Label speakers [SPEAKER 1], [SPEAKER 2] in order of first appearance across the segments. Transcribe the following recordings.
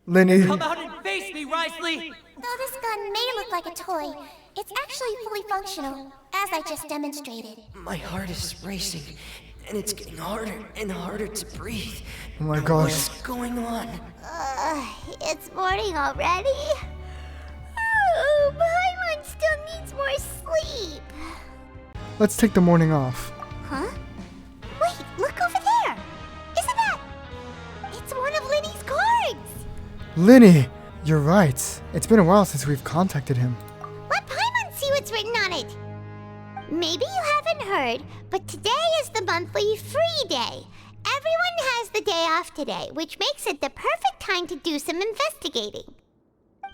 [SPEAKER 1] Lyney.
[SPEAKER 2] Come out and face me, Wriothesley!
[SPEAKER 3] Though this gun may look like a toy, it's actually fully functional, as I just demonstrated.
[SPEAKER 2] My heart is racing, and it's getting harder and harder to breathe.
[SPEAKER 1] Oh my gosh.
[SPEAKER 2] What's going on?
[SPEAKER 3] It's morning already? Oh, Paimon still needs more sleep.
[SPEAKER 1] Let's take the morning off.
[SPEAKER 3] Huh? Wait, look over there! Isn't that... It's one of Lyney's cards!
[SPEAKER 1] Lyney! You're right. It's been a while since we've contacted him.
[SPEAKER 3] Let Paimon see what's written on it. Maybe you haven't heard, but today is the monthly free day. Everyone has the day off today, which makes it the perfect time to do some investigating.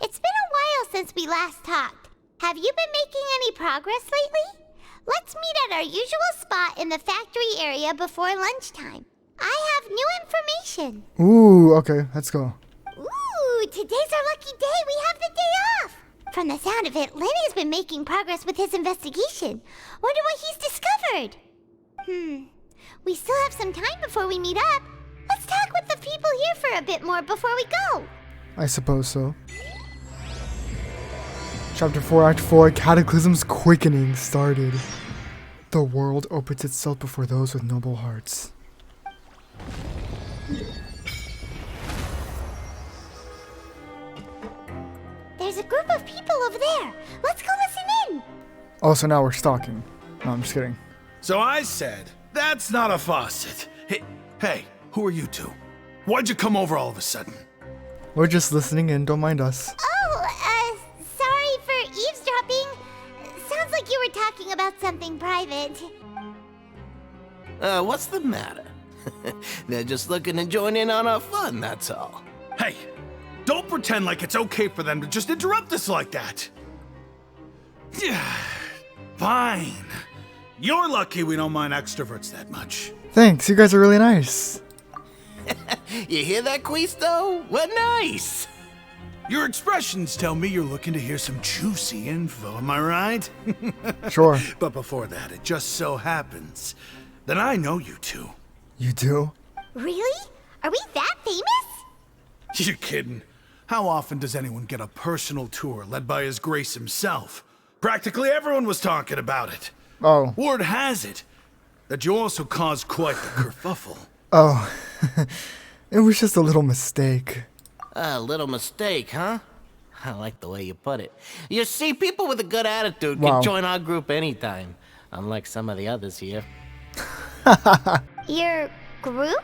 [SPEAKER 3] It's been a while since we last talked. Have you been making any progress lately? Let's meet at our usual spot in the factory area before lunchtime. I have new information.
[SPEAKER 1] Ooh, okay, let's go.
[SPEAKER 3] Ooh, today's our lucky day. We have the day off. From the sound of it, Lyney's been making progress with his investigation. Wonder what he's discovered. We still have some time before we meet up. Let's talk with the people here for a bit more before we go.
[SPEAKER 1] I suppose so. Chapter 4, Act 4, Cataclysm's Quickening started. The world opens itself before those with noble hearts.
[SPEAKER 3] There's a group of people over there. Let's go listen in.
[SPEAKER 1] Oh, so now we're stalking. No, I'm just kidding.
[SPEAKER 4] So I said, that's not a faucet. Hey, who are you two? Why'd you come over all of a sudden?
[SPEAKER 1] We're just listening in, don't mind us.
[SPEAKER 3] Oh, sorry for eavesdropping. Sounds like you were talking about something private.
[SPEAKER 5] What's the matter? They're just looking to join in on our fun, that's all.
[SPEAKER 4] Hey, don't pretend like it's okay for them to just interrupt us like that. Fine. You're lucky we don't mind extroverts that much.
[SPEAKER 1] Thanks, you guys are really nice.
[SPEAKER 5] You hear that, Quisto? We're nice!
[SPEAKER 4] Your expressions tell me you're looking to hear some juicy info, am I right?
[SPEAKER 1] Sure.
[SPEAKER 4] But before that, it just so happens that I know you two.
[SPEAKER 1] You do?
[SPEAKER 3] Really? Are we that famous?
[SPEAKER 4] You're kidding. How often does anyone get a personal tour led by His Grace himself? Practically everyone was talking about it.
[SPEAKER 1] Oh.
[SPEAKER 4] Word has it that you also caused quite the kerfuffle.
[SPEAKER 1] Oh. It was just a little mistake.
[SPEAKER 5] A little mistake, huh? I like the way you put it. You see, people with a good attitude
[SPEAKER 1] Wow.
[SPEAKER 5] can join our group anytime, unlike some of the others here.
[SPEAKER 3] Your group?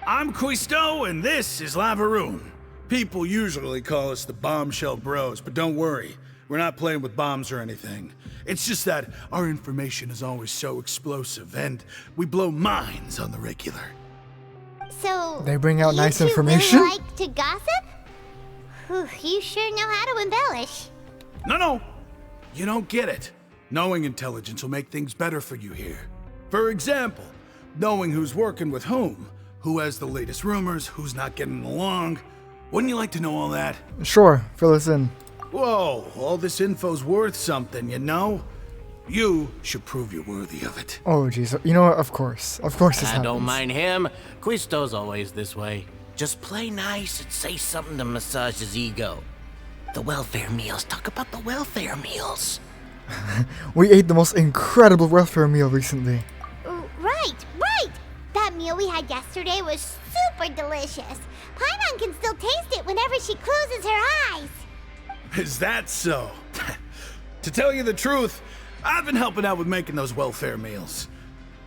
[SPEAKER 4] I'm Quisto, and this is Lavaroon. People usually call us the Bombshell Bros, but don't worry. We're not playing with bombs or anything. It's just that our information is always so explosive, and we blow minds on the regular.
[SPEAKER 3] So
[SPEAKER 1] They bring out
[SPEAKER 3] you
[SPEAKER 1] nice
[SPEAKER 3] two
[SPEAKER 1] information?
[SPEAKER 3] Really like to gossip? Whew, you sure know how to embellish.
[SPEAKER 4] No, you don't get it. Knowing intelligence will make things better for you here. For example, knowing who's working with who has the latest rumors, who's not getting along. Wouldn't you like to know all that?
[SPEAKER 1] Sure, fill us in.
[SPEAKER 4] Whoa, all this info's worth something, you know? You should prove you're worthy of it.
[SPEAKER 1] Oh, jeez. You know what? Of course. Of course this
[SPEAKER 5] I
[SPEAKER 1] happens.
[SPEAKER 5] don't mind him. Quisto's always this way. Just play nice and say something to massage his ego. The welfare meals. Talk about the welfare meals.
[SPEAKER 1] We ate the most incredible welfare meal recently.
[SPEAKER 3] Right. That meal we had yesterday was super delicious. Paimon can still taste it whenever she closes her eyes.
[SPEAKER 4] Is that so? To tell you the truth, I've been helping out with making those welfare meals.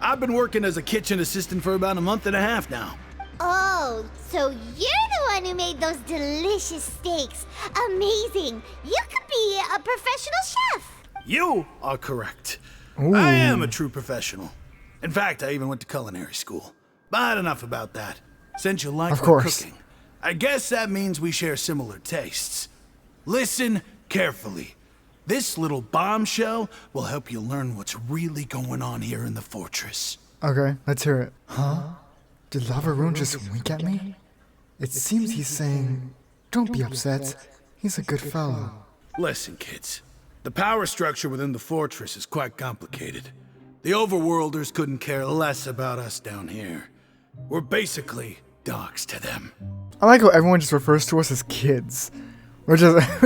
[SPEAKER 4] I've been working as a kitchen assistant for about a month and a half now.
[SPEAKER 3] Oh, so you're the one who made those delicious steaks. Amazing. You could be a professional chef.
[SPEAKER 4] You are correct.
[SPEAKER 1] Ooh.
[SPEAKER 4] I am a true professional. In fact, I even went to culinary school. But enough about that. Since you like
[SPEAKER 1] Of
[SPEAKER 4] my
[SPEAKER 1] course.
[SPEAKER 4] cooking, I guess that means we share similar tastes. Listen carefully. This little bombshell will help you learn what's really going on here in the fortress.
[SPEAKER 1] Okay, let's hear it. Huh? Did Lavaroon just wink at me? It seems he's saying, don't be upset. He's a good fellow.
[SPEAKER 4] Listen, kids. The power structure within the fortress is quite complicated. The overworlders couldn't care less about us down here. We're basically dogs to them.
[SPEAKER 1] I like how everyone just refers to us as kids. We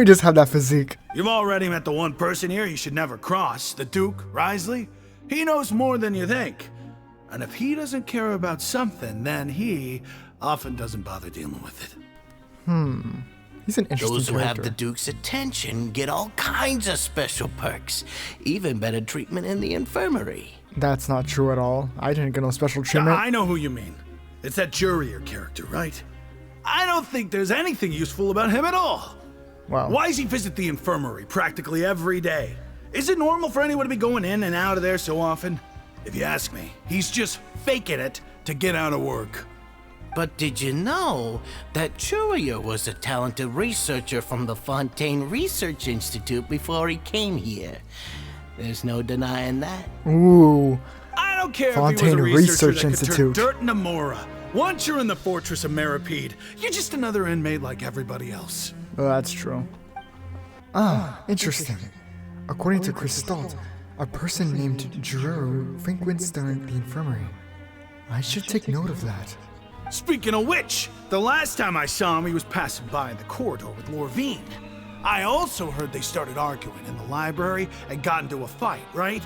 [SPEAKER 1] just have that physique.
[SPEAKER 4] You've already met the one person here you should never cross, the Duke, Wriothesley. He knows more than you think. And if he doesn't care about something, then he often doesn't bother dealing with it.
[SPEAKER 1] He's an interesting
[SPEAKER 5] Those who have
[SPEAKER 1] character.
[SPEAKER 5] the Duke's attention get all kinds of special perks, even better treatment in the infirmary.
[SPEAKER 1] That's not true at all. I didn't get no special
[SPEAKER 4] Yeah,
[SPEAKER 1] treatment.
[SPEAKER 4] I know who you mean. It's that Jurier character, right? I don't think there's anything useful about him at all.
[SPEAKER 1] Wow.
[SPEAKER 4] Why does he visit the infirmary practically every day? Is it normal for anyone to be going in and out of there so often? If you ask me, he's just faking it to get out of work.
[SPEAKER 5] But did you know that Jurier was a talented researcher from the Fontaine Research Institute before he came here? There's no denying that.
[SPEAKER 1] Ooh.
[SPEAKER 4] I don't care
[SPEAKER 1] Fontaine
[SPEAKER 4] if he was a researcher
[SPEAKER 1] Research
[SPEAKER 4] that could
[SPEAKER 1] Institute.
[SPEAKER 4] turn dirt into Mora. Once you're in the Fortress of Meropide, you're just another inmate like everybody else.
[SPEAKER 1] Well, that's true. Ah, interesting. According to Christalt, a person named Giroux frequents the infirmary. I should take note of that.
[SPEAKER 4] Speaking of which, the last time I saw him, he was passing by in the corridor with Lorvine. I also heard they started arguing in the library and got into a fight, right?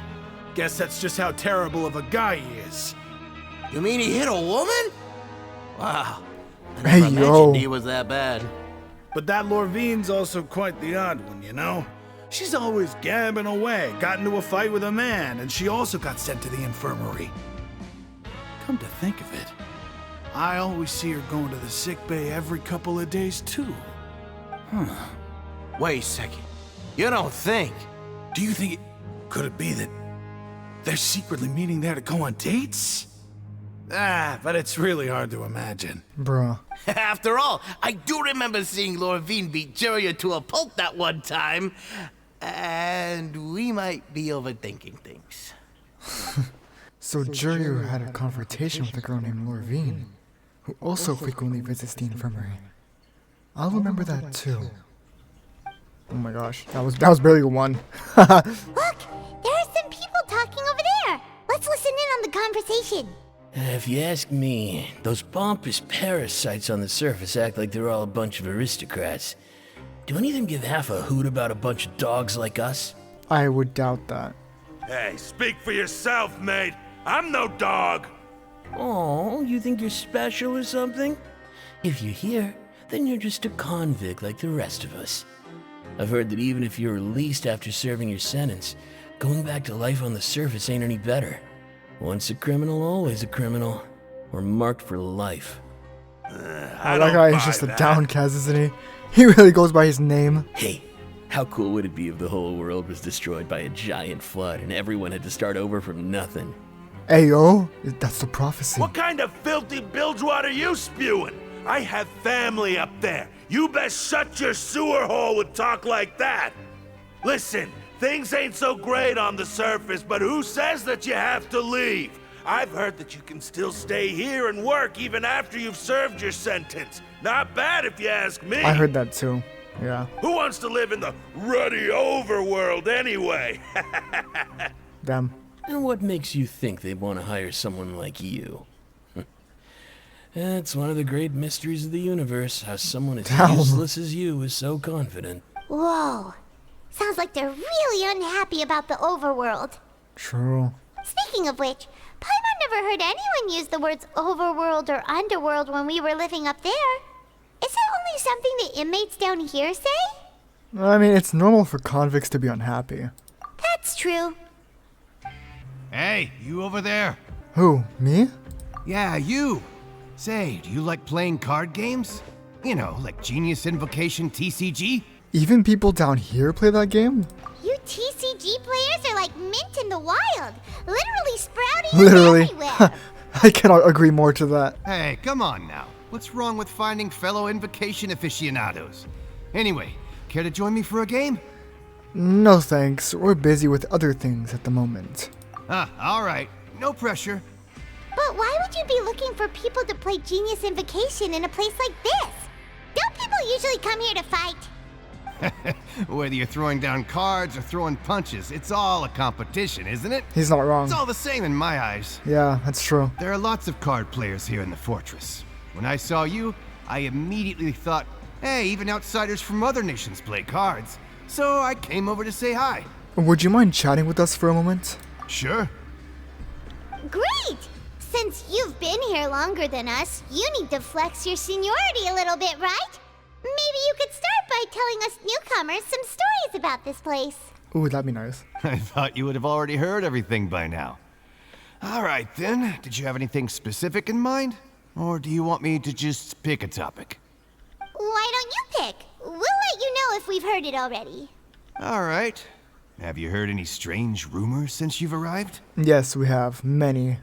[SPEAKER 4] Guess that's just how terrible of a guy he is.
[SPEAKER 5] You mean he hit a woman? Wow. I
[SPEAKER 1] Hey,
[SPEAKER 5] never
[SPEAKER 1] yo.
[SPEAKER 5] imagined he was that bad.
[SPEAKER 4] But that Lorvine's also quite the odd one, you know? She's always gabbing away, got into a fight with a man, and she also got sent to the infirmary. Come to think of it, I always see her going to the sick bay every couple of days, too.
[SPEAKER 5] Wait a second. You don't think?
[SPEAKER 4] Do you think could it be that they're secretly meeting there to go on dates? But it's really hard to imagine.
[SPEAKER 1] Bruh.
[SPEAKER 5] After all, I do remember seeing Lorvine beat Jurier to a pulp that one time. And we might be overthinking things.
[SPEAKER 1] So Giroux had a confrontation with a girl named Lorvine, who also frequently visits the infirmary. I'll remember that too. Oh my gosh, that was barely a one.
[SPEAKER 3] Look, there are some people talking over there. Let's listen in on the conversation.
[SPEAKER 2] If you ask me, those pompous parasites on the surface act like they're all a bunch of aristocrats. Do any of them give half a hoot about a bunch of dogs like us?
[SPEAKER 1] I would doubt that.
[SPEAKER 6] Hey, speak for yourself, mate. I'm no dog.
[SPEAKER 2] Oh, you think you're special or something? If you're here, then you're just a convict like the rest of us. I've heard that even if you're released after serving your sentence, going back to life on the surface ain't any better. Once a criminal, always a criminal. We're marked for life.
[SPEAKER 1] I like how he's just a downcast, isn't he? He really goes by his name.
[SPEAKER 2] Hey, how cool would it be if the whole world was destroyed by a giant flood and everyone had to start over from nothing?
[SPEAKER 1] Ayo, that's the prophecy.
[SPEAKER 6] What kind of filthy bilgewater are you spewing? I have family up there. You best shut your sewer hole with talk like that. Listen, things ain't so great on the surface, but who says that you have to leave? I've heard that you can still stay here and work even after you've served your sentence. Not bad if you ask me.
[SPEAKER 1] I heard that too. Yeah.
[SPEAKER 6] Who wants to live in the ruddy overworld anyway?
[SPEAKER 1] Damn.
[SPEAKER 2] And what makes you think they'd want to hire someone like you? It's one of the great mysteries of the universe, how someone as
[SPEAKER 1] Damn.
[SPEAKER 2] useless as you is so confident.
[SPEAKER 3] Whoa. Sounds like they're really unhappy about the overworld.
[SPEAKER 1] True.
[SPEAKER 3] Speaking of which, Paimon never heard anyone use the words overworld or underworld when we were living up there. Is it only something the inmates down here say?
[SPEAKER 1] I mean, it's normal for convicts to be unhappy.
[SPEAKER 3] That's true.
[SPEAKER 7] Hey, you over there?
[SPEAKER 1] Who, me?
[SPEAKER 7] Yeah, you. Say, do you like playing card games? You know, like Genius Invocation TCG?
[SPEAKER 1] Even people down here play that game?
[SPEAKER 3] You TCG players are like mint in the wild, literally sprouting
[SPEAKER 1] Literally.
[SPEAKER 3] everywhere.
[SPEAKER 1] I cannot agree more to that.
[SPEAKER 7] Hey, come on now. What's wrong with finding fellow Invocation aficionados? Anyway, care to join me for a game?
[SPEAKER 1] No thanks, we're busy with other things at the moment.
[SPEAKER 7] Alright. No pressure.
[SPEAKER 3] But why would you be looking for people to play Genius Invocation in a place like this? Don't people usually come here to fight?
[SPEAKER 7] Whether you're throwing down cards or throwing punches, it's all a competition, isn't it?
[SPEAKER 1] He's not wrong.
[SPEAKER 7] It's all the same in my eyes.
[SPEAKER 1] Yeah, that's true.
[SPEAKER 7] There are lots of card players here in the fortress. When I saw you, I immediately thought, hey, even outsiders from other nations play cards. So I came over to say hi.
[SPEAKER 1] Would you mind chatting with us for a moment?
[SPEAKER 7] Sure.
[SPEAKER 3] Great! Since you've been here longer than us, you need to flex your seniority a little bit, right? Maybe you could start by telling us newcomers some stories about this place.
[SPEAKER 1] Ooh, that'd be nice.
[SPEAKER 7] I thought you would have already heard everything by now. All right then, did you have anything specific in mind? Or do you want me to just pick a topic?
[SPEAKER 3] Why don't you pick? We'll let you know if we've heard it already.
[SPEAKER 7] All right. Have you heard any strange rumors since you've arrived?
[SPEAKER 1] Yes, we have. Many.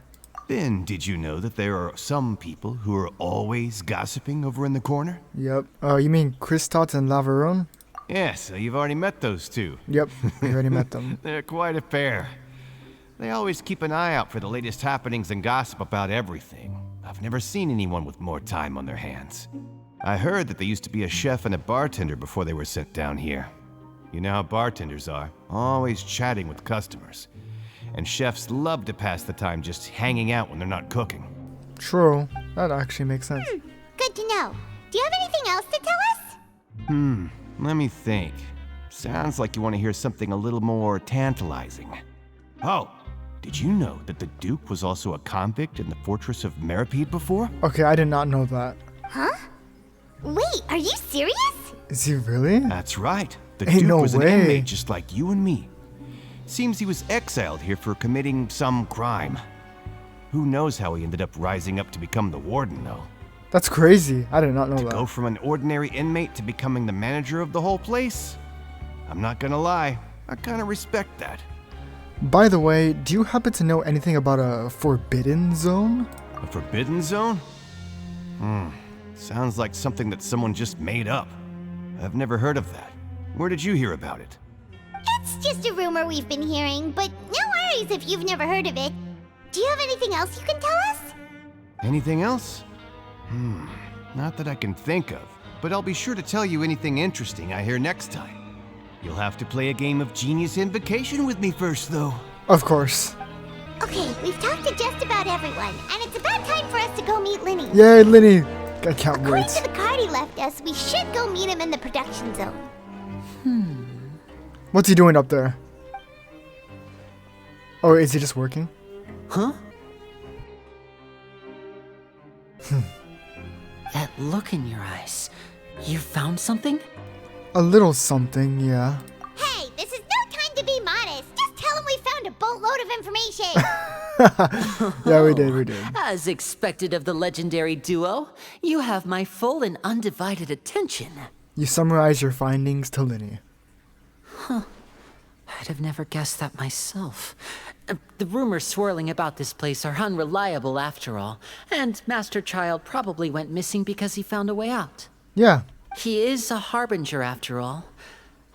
[SPEAKER 7] Then, did you know that there are some people who are always gossiping over in the corner?
[SPEAKER 1] Yep. You mean Christot and Lavaron?
[SPEAKER 7] Yes, so you've already met those two.
[SPEAKER 1] Yep, we already met them.
[SPEAKER 7] They're quite a pair. They always keep an eye out for the latest happenings and gossip about everything. I've never seen anyone with more time on their hands. I heard that they used to be a chef and a bartender before they were sent down here. You know how bartenders are, always chatting with customers. And chefs love to pass the time just hanging out when they're not cooking.
[SPEAKER 1] True. That actually makes sense.
[SPEAKER 3] Good to know. Do you have anything else to tell us?
[SPEAKER 7] Let me think. Sounds like you want to hear something a little more tantalizing. Oh, did you know that the Duke was also a convict in the Fortress of Meropide before?
[SPEAKER 1] Okay, I did not know that.
[SPEAKER 3] Huh? Wait, are you serious?
[SPEAKER 1] Is he really?
[SPEAKER 7] That's right. The
[SPEAKER 1] Ain't
[SPEAKER 7] Duke
[SPEAKER 1] no
[SPEAKER 7] was an
[SPEAKER 1] way.
[SPEAKER 7] inmate just like you and me. Seems he was exiled here for committing some crime. Who knows how he ended up rising up to become the warden, though.
[SPEAKER 1] That's crazy. I did not know
[SPEAKER 7] Go
[SPEAKER 1] that.
[SPEAKER 7] from an ordinary inmate to becoming the manager of the whole place? I'm not gonna lie, I kinda respect that.
[SPEAKER 1] By the way, do you happen to know anything about a forbidden zone?
[SPEAKER 7] A forbidden zone? Sounds like something that someone just made up. I've never heard of that. Where did you hear about it?
[SPEAKER 3] It's just a rumor we've been hearing, but no worries if you've never heard of it. Do you have anything else you can tell us?
[SPEAKER 7] Anything else? Not that I can think of, but I'll be sure to tell you anything interesting I hear next time. You'll have to play a game of Genius Invocation with me first, though.
[SPEAKER 1] Of course.
[SPEAKER 3] Okay, we've talked to just about everyone, and it's about time for us to go meet Lyney.
[SPEAKER 1] Yay, Lyney! I can't
[SPEAKER 3] According
[SPEAKER 1] wait.
[SPEAKER 3] to the card he left us, we should go meet him in the production zone.
[SPEAKER 1] What's he doing up there? Oh, is he just working?
[SPEAKER 8] Huh? That look in your eyes. You found something?
[SPEAKER 1] A little something, yeah.
[SPEAKER 3] Hey, this is no time to be modest. Just tell him we found a boatload of information.
[SPEAKER 1] Yeah, we did.
[SPEAKER 8] As expected of the legendary duo, you have my full and undivided attention.
[SPEAKER 1] You summarize your findings to Lyney.
[SPEAKER 8] I'd have never guessed that myself. The rumors swirling about this place are unreliable after all, and Master Child probably went missing because he found a way out.
[SPEAKER 1] Yeah,
[SPEAKER 8] He is a harbinger after all.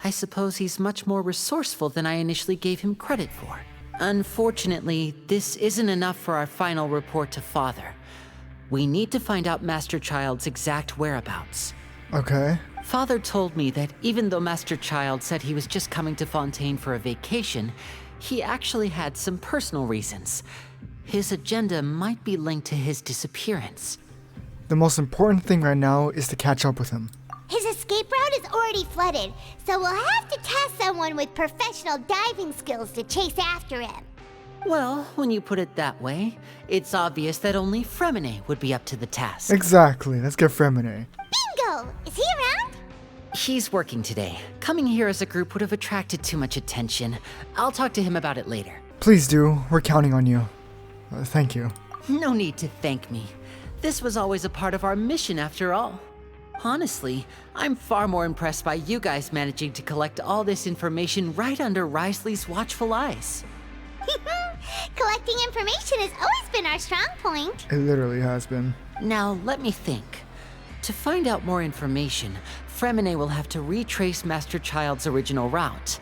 [SPEAKER 8] I suppose he's much more resourceful than I initially gave him credit for. Unfortunately, this isn't enough for our final report to Father. We need to find out Master Child's exact whereabouts.
[SPEAKER 1] okay.
[SPEAKER 8] Father told me that even though Master Child said he was just coming to Fontaine for a vacation, he actually had some personal reasons. His agenda might be linked to his disappearance.
[SPEAKER 1] The most important thing right now is to catch up with him.
[SPEAKER 3] His escape route is already flooded, so we'll have to task someone with professional diving skills to chase after him.
[SPEAKER 8] Well, when you put it that way, it's obvious that only Freminet would be up to the task.
[SPEAKER 1] Exactly. Let's get Freminet.
[SPEAKER 3] Bingo! Is he around?
[SPEAKER 8] He's working today. Coming here as a group would have attracted too much attention. I'll talk to him about it later.
[SPEAKER 1] Please do. We're counting on you. Thank you.
[SPEAKER 8] No need to thank me. This was always a part of our mission after all. Honestly, I'm far more impressed by you guys managing to collect all this information right under Wriothesley's watchful eyes.
[SPEAKER 3] Collecting information has always been our strong point.
[SPEAKER 1] It literally has been.
[SPEAKER 8] Now, let me think. To find out more information, Freminet will have to retrace Master Child's original route.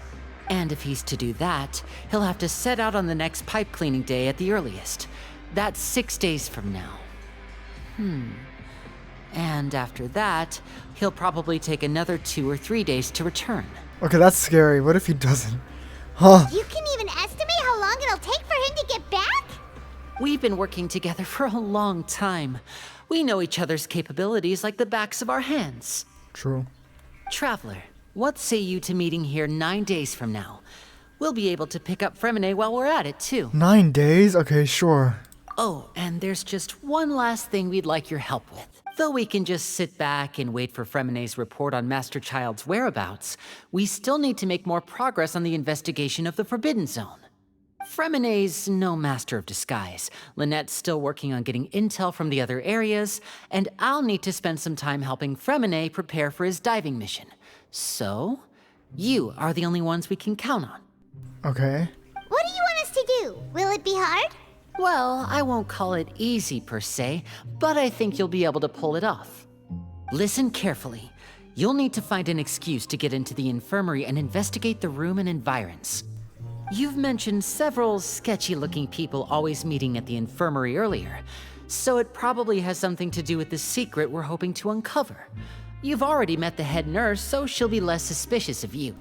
[SPEAKER 8] And if he's to do that, he'll have to set out on the next pipe cleaning day at the earliest. That's 6 days from now. And after that, he'll probably take another 2 or 3 days to return.
[SPEAKER 1] Okay, that's scary. What if he doesn't? Huh.
[SPEAKER 3] You can even estimate how long it'll take for him to get back?
[SPEAKER 8] We've been working together for a long time. We know each other's capabilities like the backs of our hands.
[SPEAKER 1] True.
[SPEAKER 8] Traveler, what say you to meeting here 9 days from now? We'll be able to pick up Freminet while we're at it, too.
[SPEAKER 1] 9 days? Okay, sure.
[SPEAKER 8] Oh, and there's just one last thing we'd like your help with. Though we can just sit back and wait for Freminet's report on Master Child's whereabouts, we still need to make more progress on the investigation of the Forbidden Zone. Freminet's no master of disguise. Lynette's still working on getting intel from the other areas, and I'll need to spend some time helping Freminet prepare for his diving mission. So, you are the only ones we can count on.
[SPEAKER 3] What
[SPEAKER 1] Okay.
[SPEAKER 3] do you want us to do? Will it be hard?
[SPEAKER 8] Well, I won't call it easy per se, but I think you'll be able to pull it off. Listen carefully. You'll need to find an excuse to get into the infirmary and investigate the room and environs. You've mentioned several sketchy-looking people always meeting at the infirmary earlier, so it probably has something to do with the secret we're hoping to uncover. You've already met the head nurse, so she'll be less suspicious of you.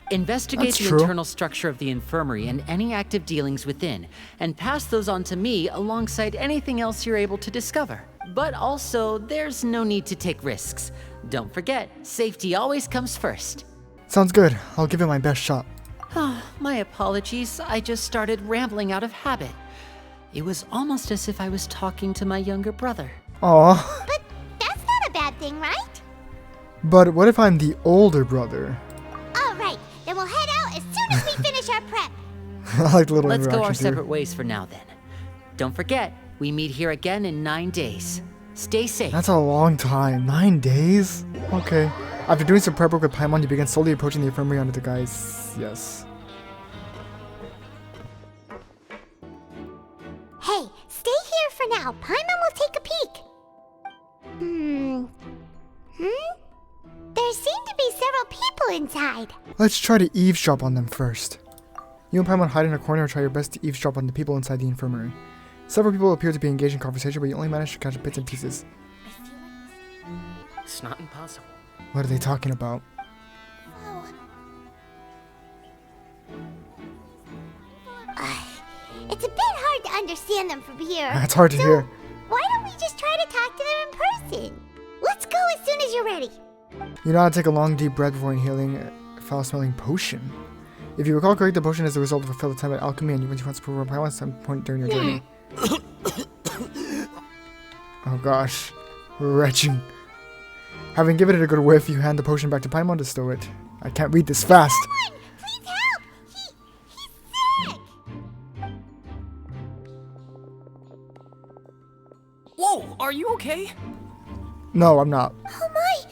[SPEAKER 8] Investigate
[SPEAKER 1] That's
[SPEAKER 8] the
[SPEAKER 1] true.
[SPEAKER 8] internal structure of the infirmary and any active dealings within, and pass those on to me alongside anything else you're able to discover. But also, there's no need to take risks. Don't forget, safety always comes first.
[SPEAKER 1] Sounds good. I'll give it my best shot.
[SPEAKER 8] My apologies, I just started rambling out of habit. It was almost as if I was talking to my younger brother.
[SPEAKER 1] Aw.
[SPEAKER 3] But that's not a bad thing, right?
[SPEAKER 1] But what if I'm the older brother?
[SPEAKER 3] All right, then we'll head out as soon as we finish our prep.
[SPEAKER 1] I like the little
[SPEAKER 8] Let's go our
[SPEAKER 1] interactions here.
[SPEAKER 8] separate ways for now then. Don't forget, we meet here again in 9 days. Stay safe.
[SPEAKER 1] That's a long time. 9 days? Okay. After doing some prep work with Paimon, you begin slowly approaching the infirmary under the guise. Yes.
[SPEAKER 3] Hey, stay here for now. Paimon will take a peek. There seem to be several people inside.
[SPEAKER 1] Let's try to eavesdrop on them first. You and Paimon hide in a corner and try your best to eavesdrop on the people inside the infirmary. Several people appear to be engaged in conversation, but you only manage to catch bits and pieces.
[SPEAKER 9] It's not impossible.
[SPEAKER 1] What are they talking about?
[SPEAKER 3] It's a bit hard to understand them from here.
[SPEAKER 1] It's hard to hear.
[SPEAKER 3] Why don't we just try to talk to them in person? Let's go as soon as you're ready.
[SPEAKER 1] You know how to take a long, deep breath before inhaling a foul-smelling potion. If you recall correctly, the potion is the result of a failed attempt at alchemy, and you went to once prove at some point during your journey. Oh gosh. Retching. Having given it a good whiff, you hand the potion back to Paimon to stow it. I can't read this fast.
[SPEAKER 3] Come on, please help! He's sick!
[SPEAKER 9] Whoa, are you okay?
[SPEAKER 1] No, I'm not.
[SPEAKER 3] Oh my!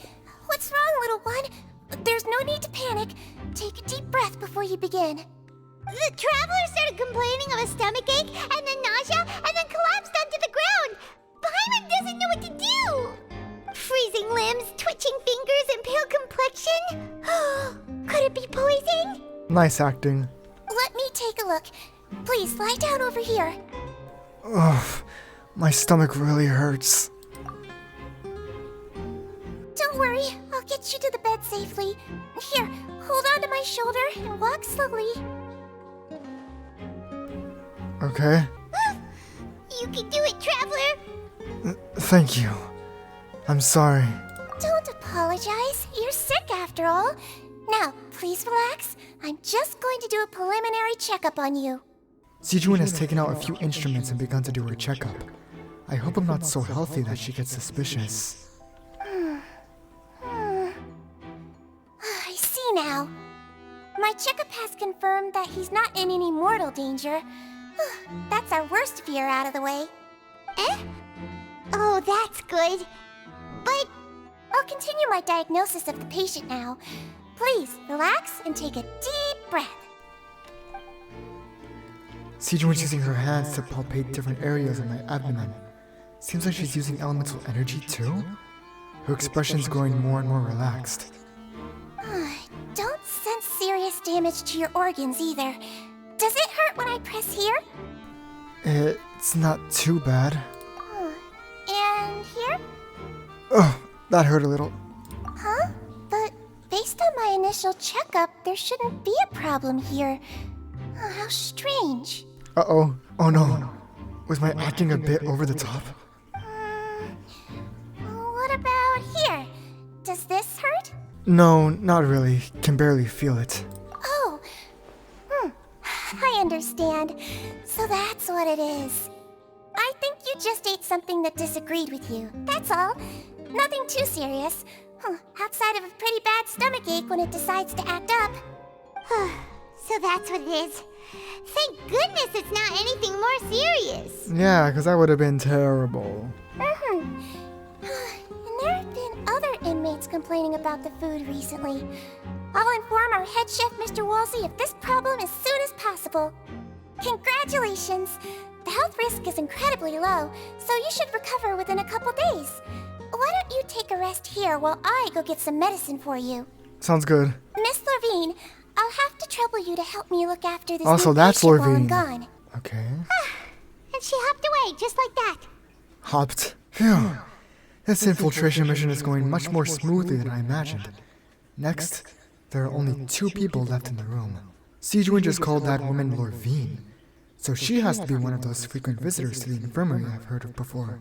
[SPEAKER 3] What's wrong, little one? There's no need to panic. Take a deep breath before you begin. The traveler started complaining of a stomachache, and then nausea, and then collapsed onto the ground. Paimon doesn't know what to do. Freezing limbs, twitching fingers, and pale complexion. Could it be poison?
[SPEAKER 1] Nice acting.
[SPEAKER 3] Let me take a look. Please lie down over here.
[SPEAKER 1] Ugh, my stomach really hurts.
[SPEAKER 3] Don't worry, I'll get you to the bed safely. Here, hold on to my shoulder and walk slowly.
[SPEAKER 1] Okay.
[SPEAKER 3] You can do it, traveler.
[SPEAKER 1] Thank you. I'm sorry.
[SPEAKER 3] Don't apologize. You're sick after all. Now, please relax. I'm just going to do a preliminary checkup on you.
[SPEAKER 1] Zijuin has taken out a few instruments and begun to do her checkup. I hope I'm not so healthy that she gets suspicious.
[SPEAKER 3] I see now. My checkup has confirmed that he's not in any mortal danger. That's our worst fear out of the way. Eh? Oh, that's good. But I'll continue my diagnosis of the patient now. Please, relax and take a deep breath.
[SPEAKER 1] Zijuin's using her hands to palpate different areas of my abdomen. Seems like she's using elemental energy too? Her expression's growing more and more relaxed.
[SPEAKER 3] Don't sense serious damage to your organs either. Does it hurt when I press here?
[SPEAKER 1] It's not too bad.
[SPEAKER 3] And here?
[SPEAKER 1] Oh, that hurt a little.
[SPEAKER 3] Huh? But based on my initial checkup, there shouldn't be a problem here. How strange.
[SPEAKER 1] Uh-oh. Oh no. Was my acting a bit over the top?
[SPEAKER 3] Does this hurt?
[SPEAKER 1] No, not really. Can barely feel it.
[SPEAKER 3] Oh. I understand. So that's what it is. I think you just ate something that disagreed with you. That's all. Nothing too serious. Outside of a pretty bad stomachache when it decides to act up. So that's what it is. Thank goodness it's not anything more serious.
[SPEAKER 1] Yeah, because that would have been terrible.
[SPEAKER 3] And there have been other inmates complaining about the food recently. I'll inform our head chef, Mr. Wolsey, of this problem as soon as possible. Congratulations! The health risk is incredibly low, so you should recover within a couple days. Why don't you take a rest here while I go get some medicine for you?
[SPEAKER 1] Sounds good.
[SPEAKER 3] Miss Lorvine, I'll have to trouble you to help me look after this
[SPEAKER 1] Also,
[SPEAKER 3] new
[SPEAKER 1] that's
[SPEAKER 3] patient while I'm
[SPEAKER 1] Lorvine.
[SPEAKER 3] gone.
[SPEAKER 1] Okay.
[SPEAKER 3] And she hopped away, just like that.
[SPEAKER 1] Hopped. Phew. This infiltration mission is going much more smoothly than I imagined. Next, there are only 2 people left in the room. Sijuin just called that woman Lorvine, so she has to be one of those frequent visitors to the infirmary I've heard of before.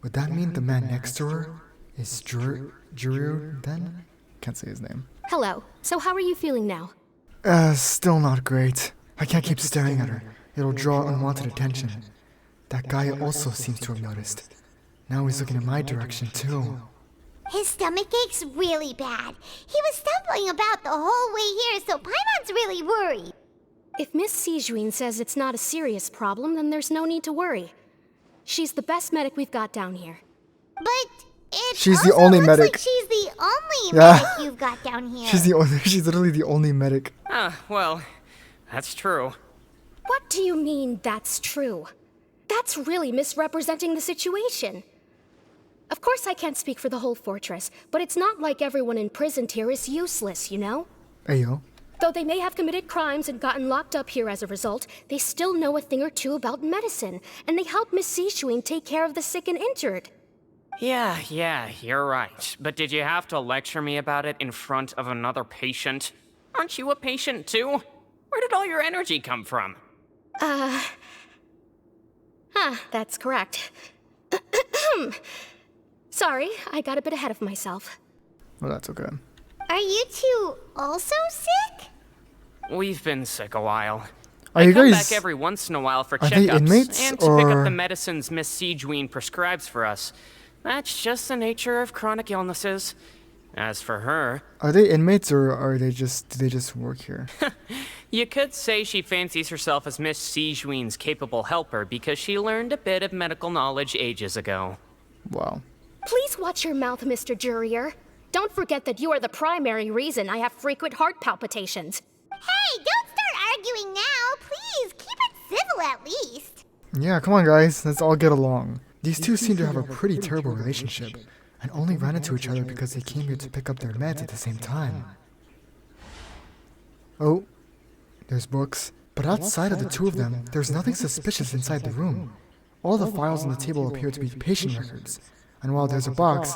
[SPEAKER 1] Would that mean the man next to her is Juru then? Can't say his name.
[SPEAKER 10] Hello. So how are you feeling now?
[SPEAKER 1] Still not great. I can't keep staring at her. It'll draw unwanted attention. That guy also seems to have noticed. Now he's looking in my direction, too.
[SPEAKER 3] His stomach ache's really bad. He was stumbling about the whole way here, so Paimon's really worried.
[SPEAKER 10] If Miss Sijuin says it's not a serious problem, then there's no need to worry. She's the best medic we've got down here.
[SPEAKER 3] But it
[SPEAKER 1] She's the
[SPEAKER 3] also
[SPEAKER 1] only
[SPEAKER 3] looks
[SPEAKER 1] medic.
[SPEAKER 3] like she's the only
[SPEAKER 1] Yeah.
[SPEAKER 3] medic you've got down here.
[SPEAKER 1] She's literally the only medic.
[SPEAKER 9] Well, that's true.
[SPEAKER 10] What do you mean, that's true? That's really misrepresenting the situation. Of course I can't speak for the whole fortress, but it's not like everyone imprisoned here is useless, you know?
[SPEAKER 1] Ayo.
[SPEAKER 10] Though they may have committed crimes and gotten locked up here as a result, they still know a thing or two about medicine, and they help Miss Sijuin take care of the sick and injured.
[SPEAKER 9] Yeah, you're right. But did you have to lecture me about it in front of another patient? Aren't you a patient too? Where did all your energy come from?
[SPEAKER 10] That's correct. Sorry, I got a bit ahead of myself.
[SPEAKER 1] Well, that's okay.
[SPEAKER 3] Are you two also sick?
[SPEAKER 9] We've been sick a while.
[SPEAKER 1] Are
[SPEAKER 9] I
[SPEAKER 1] you
[SPEAKER 9] come
[SPEAKER 1] guys...
[SPEAKER 9] back every once in a while for
[SPEAKER 1] Are they
[SPEAKER 9] checkups
[SPEAKER 1] inmates,
[SPEAKER 9] and to pick up
[SPEAKER 1] or-
[SPEAKER 9] the medicines Miss Sijuin prescribes for us. That's just the nature of chronic illnesses. As for her,
[SPEAKER 1] Are they inmates, or do they just work here?
[SPEAKER 9] you could say she fancies herself as Miss Sijuin's capable helper because she learned a bit of medical knowledge ages ago.
[SPEAKER 1] Wow.
[SPEAKER 10] Please watch your mouth, Mr. Jurier. Don't forget that you are the primary reason I have frequent heart palpitations.
[SPEAKER 3] Hey, don't start arguing now. Please, keep it civil at least.
[SPEAKER 1] Yeah, come on guys, let's all get along. These two seem to have a pretty terrible relationship, and only ran into each other because they came here to pick up their meds at the same time. Oh, there's books. But outside of the two of them, there's nothing suspicious inside the room. All the files on the table appear to be patient records, and while there's a box,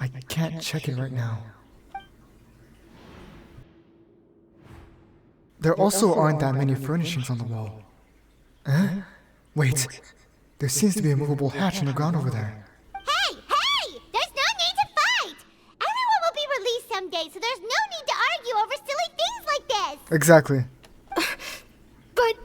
[SPEAKER 1] I can't check it right now. There also aren't that many furnishings on the wall. Huh? Wait, there seems to be a movable hatch on the ground over there.
[SPEAKER 3] Hey! There's no need to fight! Everyone will be released someday, so there's no need to argue over silly things like this!
[SPEAKER 1] Exactly.
[SPEAKER 10] But...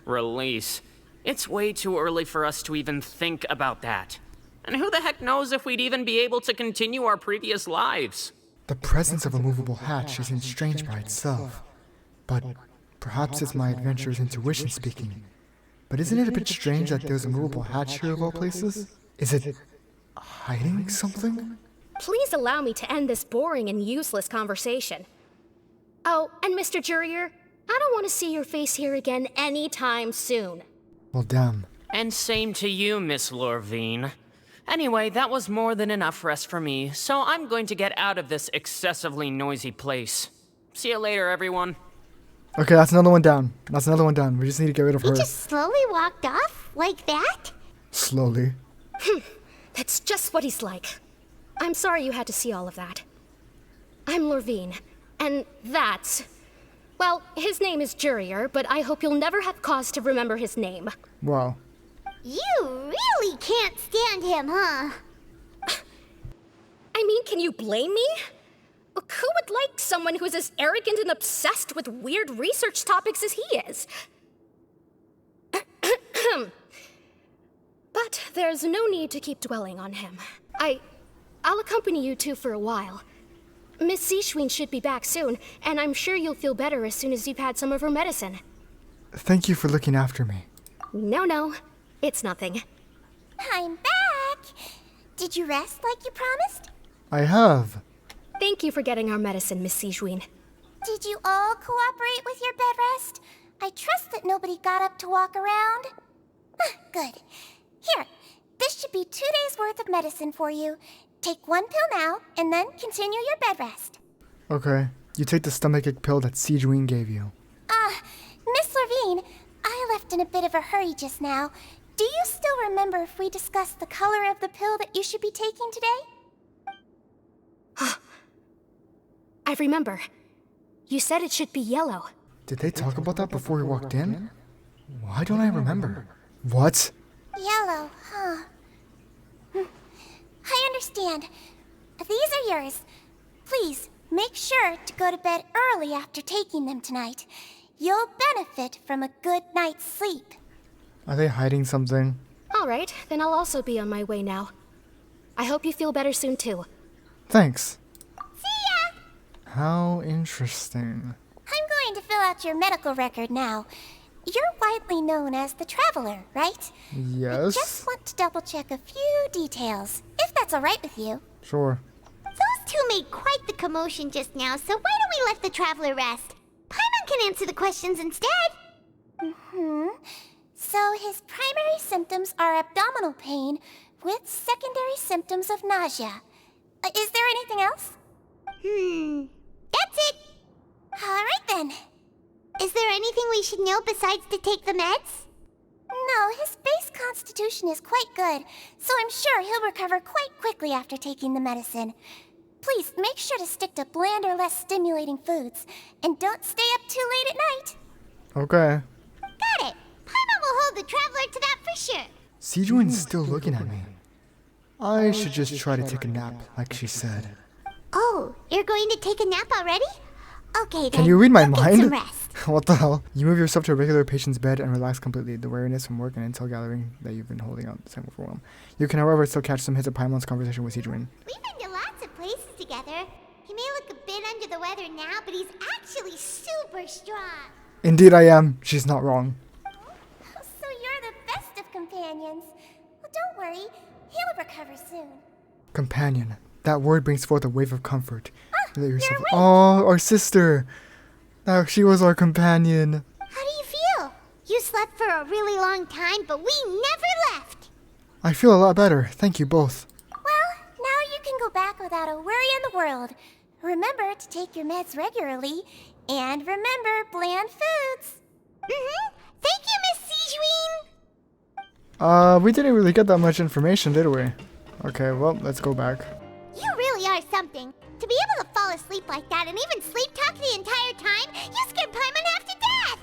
[SPEAKER 9] Release. It's way too early for us to even think about that. And who the heck knows if we'd even be able to continue our previous lives?
[SPEAKER 1] The presence of a movable hatch isn't strange by itself. But perhaps it's my adventurer's intuition speaking. But isn't it a bit strange that there's a movable hatch here of all places? Is it hiding something?
[SPEAKER 10] Please allow me to end this boring and useless conversation. Oh, and Mr. Jurier, I don't want to see your face here again anytime soon.
[SPEAKER 1] Well, damn.
[SPEAKER 9] And same to you, Miss Lorvine. Anyway, that was more than enough rest for me, so I'm going to get out of this excessively noisy place. See you later, everyone.
[SPEAKER 1] Okay, that's another one down. That's another one down. We just need to get rid of
[SPEAKER 3] He
[SPEAKER 1] her.
[SPEAKER 3] just slowly walked off? Like that?
[SPEAKER 1] Slowly.
[SPEAKER 10] That's just what he's like. I'm sorry you had to see all of that. I'm Lorvine, and that's... Well, his name is Jurier, but I hope you'll never have cause to remember his name.
[SPEAKER 1] Wow.
[SPEAKER 3] You really can't stand him, huh?
[SPEAKER 10] I mean, can you blame me? Who would like someone who's as arrogant and obsessed with weird research topics as he is? But there's no need to keep dwelling on him. I'll accompany you two for a while. Miss Zishwin should be back soon, and I'm sure you'll feel better as soon as you've had some of her medicine.
[SPEAKER 1] Thank you for looking after me.
[SPEAKER 10] No, it's nothing.
[SPEAKER 3] I'm back! Did you rest like you promised?
[SPEAKER 1] I have.
[SPEAKER 10] Thank you for getting our medicine, Miss Zishwin.
[SPEAKER 3] Did you all cooperate with your bed rest? I trust that nobody got up to walk around. Good. Here, this should be 2 days' worth of medicine for you. Take 1 pill now, and then continue your bed rest.
[SPEAKER 1] Okay. You take the stomachache pill that Sijuin gave you.
[SPEAKER 3] Miss Levine, I left in a bit of a hurry just now. Do you still remember if we discussed the color of the pill that you should be taking today?
[SPEAKER 10] I remember. You said it should be yellow.
[SPEAKER 1] Did they talk about that before we walked in? Why don't I remember? What?
[SPEAKER 3] Yellow, huh? I understand. These are yours. Please, make sure to go to bed early after taking them tonight. You'll benefit from a good night's sleep.
[SPEAKER 1] Are they hiding something?
[SPEAKER 10] All right, then I'll also be on my way now. I hope you feel better soon, too.
[SPEAKER 1] Thanks.
[SPEAKER 3] See ya!
[SPEAKER 1] How interesting.
[SPEAKER 3] I'm going to fill out your medical record now. You're widely known as the Traveler, right?
[SPEAKER 1] Yes?
[SPEAKER 3] I just want to double-check a few details, if that's all right with you.
[SPEAKER 1] Sure.
[SPEAKER 3] Those two made quite the commotion just now, so why don't we let the Traveler rest? Paimon can answer the questions instead. So his primary symptoms are abdominal pain with secondary symptoms of nausea. Is there anything else? That's it. All right then. Is there anything we should know besides to take the meds? No, his base constitution is quite good, so I'm sure he'll recover quite quickly after taking the medicine. Please make sure to stick to bland or less stimulating foods, and don't stay up too late at night.
[SPEAKER 1] Okay.
[SPEAKER 3] Got it. Paimon will hold the Traveler to that for sure.
[SPEAKER 1] Sijuin's still looking at me. I should just try to take a nap, like she said.
[SPEAKER 3] Oh, you're going to take a nap already? Okay then.
[SPEAKER 1] Can you read my
[SPEAKER 3] Go get
[SPEAKER 1] mind?
[SPEAKER 3] some rest.
[SPEAKER 1] What the hell? You move yourself to a regular patient's bed and relax completely. The weariness from work and intel gathering that you've been holding out is overwhelmed. You can, however, still catch some hits of Paimon's conversation with Sijuin.
[SPEAKER 3] We've been to lots of places together. He may look a bit under the weather now, but he's actually super strong.
[SPEAKER 1] Indeed I am. She's not wrong.
[SPEAKER 3] So you're the best of companions. Well, don't worry. He'll recover soon.
[SPEAKER 1] Companion. That word brings forth a wave of comfort. Let yourself.
[SPEAKER 3] awake.
[SPEAKER 1] Oh, our sister. Now she was our companion.
[SPEAKER 3] How do you feel? You slept for a really long time, but we never left.
[SPEAKER 1] I feel a lot better. Thank you both.
[SPEAKER 3] Well, now you can go back without a worry in the world. Remember to take your meds regularly, and remember bland foods. Thank you, Miss Sijuin.
[SPEAKER 1] We didn't really get that much information, did we? Okay, well, let's go back.
[SPEAKER 3] You really are something. To be able to fall asleep like that and even sleep talk the entire time, you scared Paimon half to death.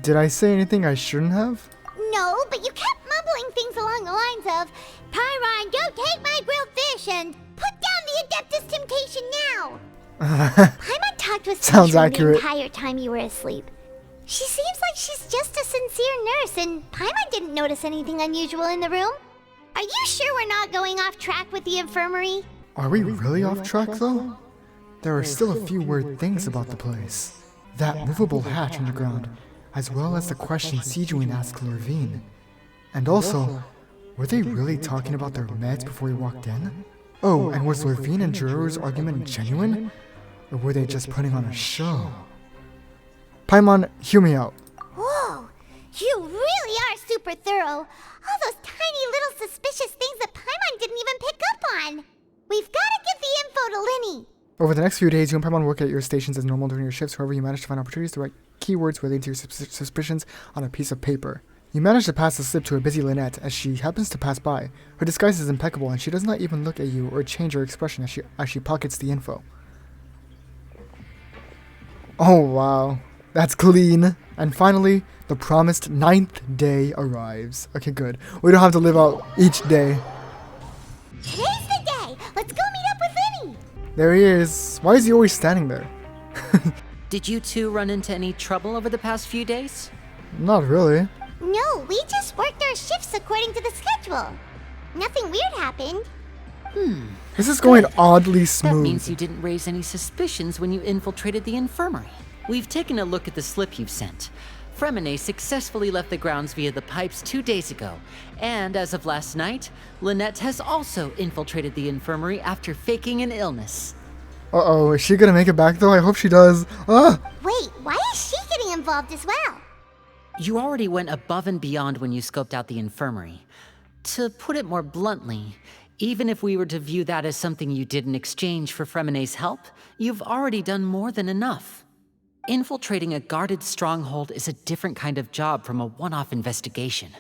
[SPEAKER 1] Did I say anything I shouldn't have?
[SPEAKER 3] No, but you kept mumbling things along the lines of, Pyron, go take my grilled fish and put down the Adeptus Temptation now. Paimon talked with
[SPEAKER 1] Sounds
[SPEAKER 3] Sijuin
[SPEAKER 1] accurate.
[SPEAKER 3] the entire time you were asleep. She seems like she's just a sincere nurse, and Paimon didn't notice anything unusual in the room. Are you sure we're not going off track with the infirmary?
[SPEAKER 1] Are we really off track, though? There are still a few weird things about the place. That movable hatch underground, as well as the question Sijuin asked Lorvine. And also, were they really talking about their meds before we walked in? Oh, and was Lorvine and Jiro's argument genuine? Or were they just putting on a show? Paimon, hear me out.
[SPEAKER 3] Whoa, you really are super thorough. All those tiny little suspicious things that Paimon didn't even pick up on. We've got to give the info to Lyney.
[SPEAKER 1] Over the next few days, you and Paimon work at your stations as normal during your shifts. However, you manage to find opportunities to write keywords relating to your suspicions on a piece of paper. You manage to pass the slip to a busy Lynette as she happens to pass by. Her disguise is impeccable, and she does not even look at you or change her expression as she pockets the info. Oh wow, that's clean. And finally, the promised 9th day arrives. Okay, good. We don't have to live out each day.
[SPEAKER 3] Today's the day. Let's go meet up with Lyney.
[SPEAKER 1] There he is. Why is he always standing there?
[SPEAKER 8] Did you two run into any trouble over the past few days?
[SPEAKER 1] Not really.
[SPEAKER 3] No, we just worked our shifts according to the schedule. Nothing weird happened.
[SPEAKER 1] This is going oddly
[SPEAKER 8] That
[SPEAKER 1] smooth.
[SPEAKER 8] means you didn't raise any suspicions when you infiltrated the infirmary. We've taken a look at the slip you've sent. Freminet successfully left the grounds via the pipes 2 days ago, and as of last night, Lynette has also infiltrated the infirmary after faking an illness.
[SPEAKER 1] Uh-oh, is she gonna make it back though? I hope she does. Ah!
[SPEAKER 3] Wait, why is she getting involved as well?
[SPEAKER 8] You already went above and beyond when you scoped out the infirmary. To put it more bluntly, even if we were to view that as something you did in exchange for Freminet's help, you've already done more than enough. Infiltrating a guarded stronghold is a different kind of job from a one-off investigation.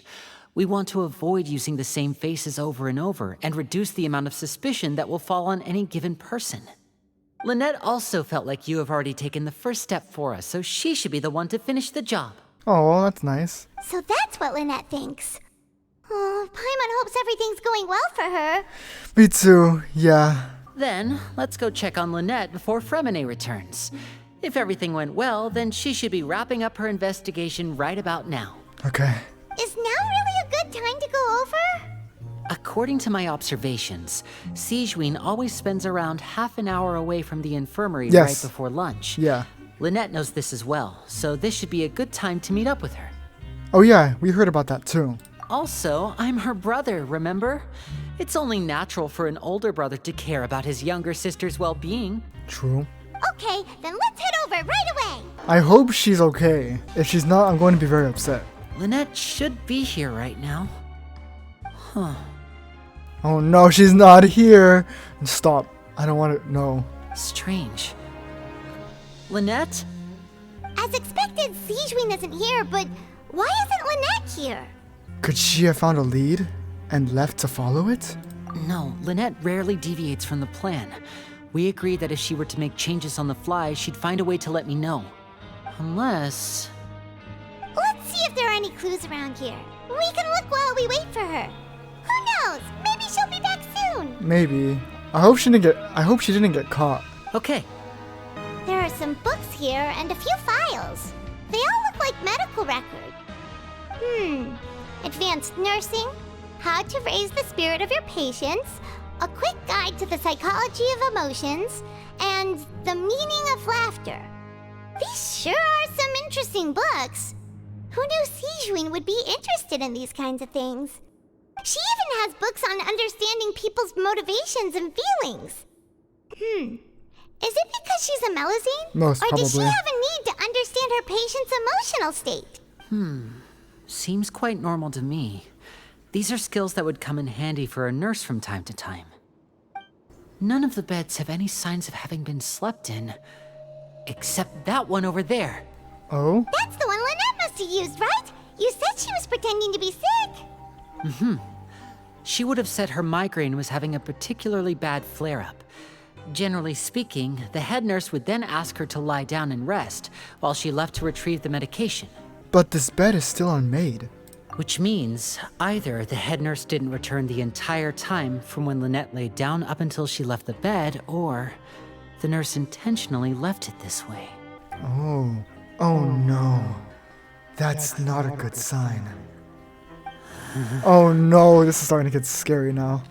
[SPEAKER 8] We want to avoid using the same faces over and over and reduce the amount of suspicion that will fall on any given person. Lynette also felt like you have already taken the first step for us, so she should be the one to finish the job.
[SPEAKER 1] Oh, that's nice.
[SPEAKER 3] So that's what Lynette thinks. Oh, Paimon hopes everything's going well for her.
[SPEAKER 1] Me too, yeah.
[SPEAKER 8] Then, let's go check on Lynette before Freminet returns. If everything went well, then she should be wrapping up her investigation right about now.
[SPEAKER 1] Okay.
[SPEAKER 3] Is now really a good time to go over?
[SPEAKER 8] According to my observations, Sigewinne always spends around half an hour away from the infirmary
[SPEAKER 1] Yes.
[SPEAKER 8] right before lunch.
[SPEAKER 1] Yeah.
[SPEAKER 8] Lynette knows this as well, so this should be a good time to meet up with her.
[SPEAKER 1] Oh yeah, we heard about that too.
[SPEAKER 8] Also, I'm her brother, remember? It's only natural for an older brother to care about his younger sister's well-being.
[SPEAKER 1] True.
[SPEAKER 3] Okay, then let's head over right away.
[SPEAKER 1] I hope she's okay. If she's not, I'm going to be very upset.
[SPEAKER 8] Lynette should be here right now. Huh.
[SPEAKER 1] Oh no, she's not here. Stop. I don't want to know.
[SPEAKER 8] Strange. Lynette?
[SPEAKER 3] As expected, Sigewinne isn't here, but why isn't Lynette here?
[SPEAKER 1] Could she have found a lead and left to follow it?
[SPEAKER 8] No, Lynette rarely deviates from the plan. We agreed that if she were to make changes on the fly, she'd find a way to let me know. Unless...
[SPEAKER 3] Let's see if there are any clues around here. We can look while we wait for her. Who knows? Maybe she'll be back soon.
[SPEAKER 1] Maybe. I hope she didn't get caught.
[SPEAKER 8] Okay.
[SPEAKER 3] There are some books here and a few files. They all look like medical records. Advanced nursing, how to raise the spirit of your patients, a quick guide to the psychology of emotions, and the meaning of laughter. These sure are some interesting books. Who knew Sigewinne would be interested in these kinds of things? She even has books on understanding people's motivations and feelings. Is it because she's a Melusine?
[SPEAKER 1] Most
[SPEAKER 3] or does she
[SPEAKER 1] probably.
[SPEAKER 3] have a need to understand her patient's emotional state?
[SPEAKER 8] Seems quite normal to me. These are skills that would come in handy for a nurse from time to time. None of the beds have any signs of having been slept in. Except that one over there.
[SPEAKER 1] Oh?
[SPEAKER 3] That's the one Lynette must have used, right? You said she was pretending to be sick.
[SPEAKER 8] She would have said her migraine was having a particularly bad flare-up. Generally speaking, the head nurse would then ask her to lie down and rest while she left to retrieve the medication.
[SPEAKER 1] But this bed is still unmade.
[SPEAKER 8] Which means either the head nurse didn't return the entire time from when Lynette laid down up until she left the bed, or the nurse intentionally left it this way.
[SPEAKER 1] Oh. Oh no. That's not a good sign. Oh no, this is starting to get scary now.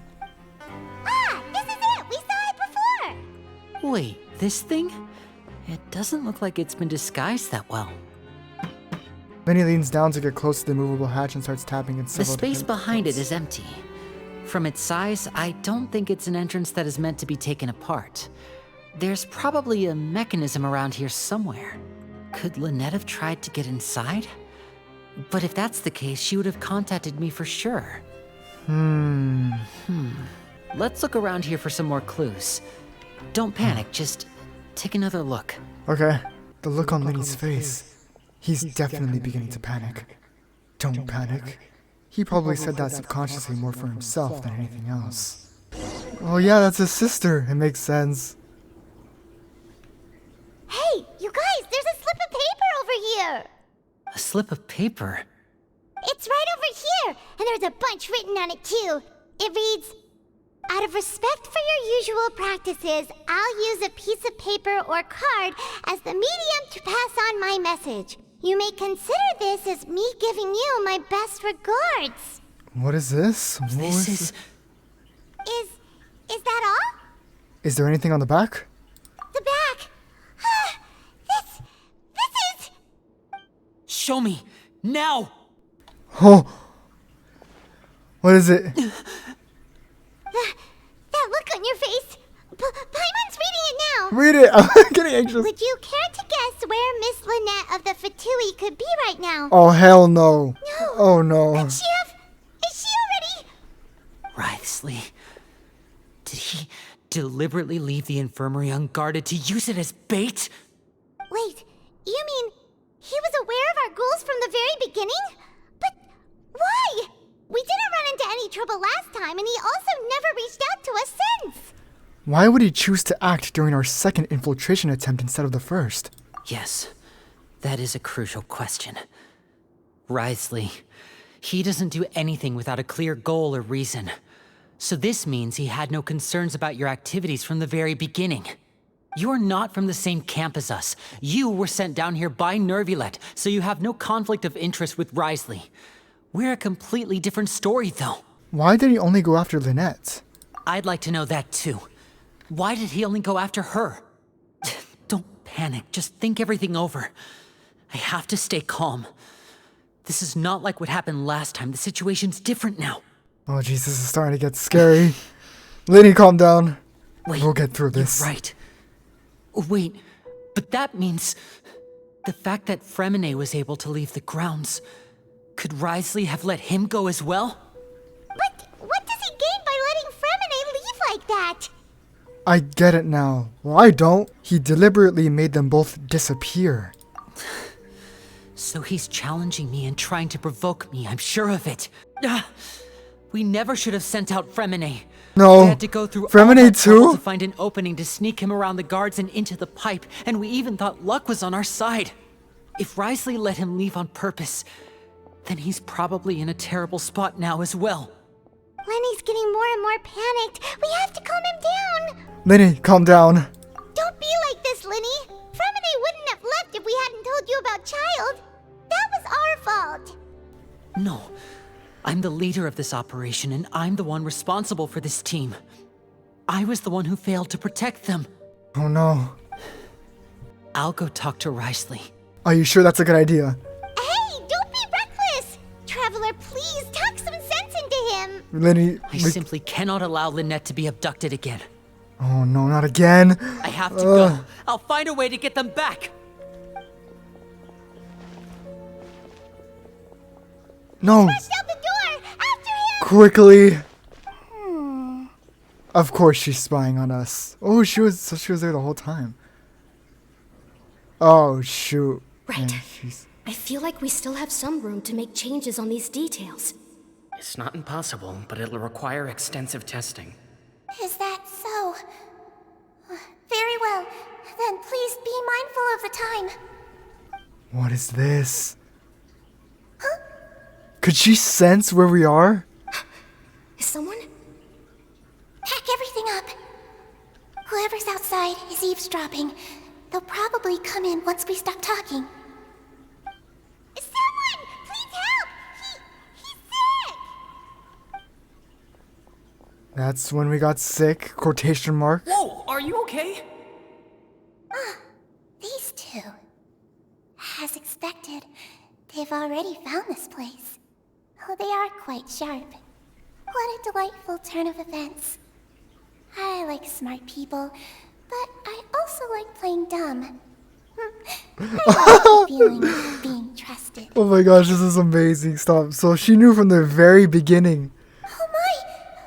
[SPEAKER 3] Ah, this is it! We saw it before!
[SPEAKER 8] Wait, this thing? It doesn't look like it's been disguised that well.
[SPEAKER 1] Lyney leans down to get close to the movable hatch and starts tapping in
[SPEAKER 8] The
[SPEAKER 1] several
[SPEAKER 8] space
[SPEAKER 1] different
[SPEAKER 8] behind it
[SPEAKER 1] points.
[SPEAKER 8] is empty. From its size, I don't think it's an entrance that is meant to be taken apart. There's probably a mechanism around here somewhere. Could Lynette have tried to get inside? But if that's the case, she would have contacted me for sure. Let's look around here for some more clues. Don't panic, just take another look.
[SPEAKER 1] Okay. The look on Lyney's face. He's definitely beginning to panic. Don't panic. He probably said that subconsciously more for himself than anything else. Oh yeah, that's his sister. It makes sense.
[SPEAKER 3] Hey, you guys, there's a slip of paper over here!
[SPEAKER 8] A slip of paper.
[SPEAKER 3] It's right over here, and there's a bunch written on it too. It reads, Out of respect for your usual practices, I'll use a piece of paper or card as the medium to pass on my message. You may consider this as me giving you my best regards.
[SPEAKER 1] What is this?
[SPEAKER 8] This is...
[SPEAKER 3] Is that all?
[SPEAKER 1] Is there anything on the back?
[SPEAKER 3] The back. This is...
[SPEAKER 8] Show me! Now!
[SPEAKER 1] Oh. What is it?
[SPEAKER 3] That look on your face. Paimon's reading it now.
[SPEAKER 1] Read it. I'm getting anxious.
[SPEAKER 3] Would you care to guess where Miss Lynette of the Fatui could be right now?
[SPEAKER 1] Oh, hell no.
[SPEAKER 3] No.
[SPEAKER 1] Oh, no.
[SPEAKER 3] Is she already?
[SPEAKER 8] Wriothesley. Did he deliberately leave the infirmary unguarded to use it as bait?
[SPEAKER 3] Wait, you mean he was aware of our goals from the very beginning? But why? We didn't run into any trouble last time, and he also never reached out to us since.
[SPEAKER 1] Why would he choose to act during our second infiltration attempt instead of the first?
[SPEAKER 8] Yes, that is a crucial question. Wriothesley, he doesn't do anything without a clear goal or reason. So this means he had no concerns about your activities from the very beginning. You're not from the same camp as us. You were sent down here by Nervilet, so you have no conflict of interest with Wriothesley. We're a completely different story, though.
[SPEAKER 1] Why did he only go after Lynette?
[SPEAKER 8] I'd like to know that, too. Why did he only go after her? Don't panic. Just think everything over. I have to stay calm. This is not like what happened last time. The situation's different now.
[SPEAKER 1] Oh, jeez, this is starting to get scary. Lyney, calm down.
[SPEAKER 8] Wait,
[SPEAKER 1] we'll get through this.
[SPEAKER 8] You're right. Wait, but that means the fact that Freminet was able to leave the grounds. Could Wriothesley have let him go as well?
[SPEAKER 3] But what does he gain by letting Freminet leave like that?
[SPEAKER 1] I get it now. Well, I don't. He deliberately made them both disappear.
[SPEAKER 8] So he's challenging me and trying to provoke me, I'm sure of it. We never should have sent out Freminet.
[SPEAKER 1] No.
[SPEAKER 8] We had to go through
[SPEAKER 1] Freminet
[SPEAKER 8] all that trouble
[SPEAKER 1] too?
[SPEAKER 8] to find an opening to sneak him around the guards and into the pipe, and we even thought luck was on our side. If Wriothesley let him leave on purpose, then he's probably in a terrible spot now as well.
[SPEAKER 3] Lenny's getting more and more panicked. We have to calm him down.
[SPEAKER 1] Lyney, calm down.
[SPEAKER 3] Don't be like this, Lyney. Freminet wouldn't have left if we hadn't told you about Child. That was our fault.
[SPEAKER 8] No. I'm the leader of this operation, and I'm the one responsible for this team. I was the one who failed to protect them.
[SPEAKER 1] Oh no.
[SPEAKER 8] I'll go talk to Wriothesley.
[SPEAKER 1] Are you sure that's a good idea?
[SPEAKER 3] Hey, don't be reckless. Traveler, please talk some sense into him.
[SPEAKER 1] Lyney,
[SPEAKER 8] I simply cannot allow Lynette to be abducted again.
[SPEAKER 1] Oh no, not again.
[SPEAKER 8] I have to go. I'll find a way to get them back.
[SPEAKER 1] No.
[SPEAKER 3] Burst out the door. After him.
[SPEAKER 1] Quickly. Of course she's spying on us. Oh, she was there the whole time. Oh, shoot.
[SPEAKER 10] Right.
[SPEAKER 1] Yeah,
[SPEAKER 10] I feel like we still have some room to make changes on these details.
[SPEAKER 9] It's not impossible, but it'll require extensive testing.
[SPEAKER 3] Is that so? Very well. Then please be mindful of the time.
[SPEAKER 1] What is this? Huh? Could she sense where we are?
[SPEAKER 10] Is someone?
[SPEAKER 3] Pack everything up. Whoever's outside is eavesdropping. They'll probably come in once we stop talking. Someone! Please help! He's sick!
[SPEAKER 1] That's when we got sick, quotation mark.
[SPEAKER 9] Whoa, are you okay?
[SPEAKER 3] These two. As expected, they've already found this place. Oh, they are quite sharp. What a delightful turn of events. I like smart people, but I also like playing dumb. I like the feeling of being trusted.
[SPEAKER 1] Oh my gosh, this is amazing. Stop. So she knew from the very beginning.
[SPEAKER 3] Oh my!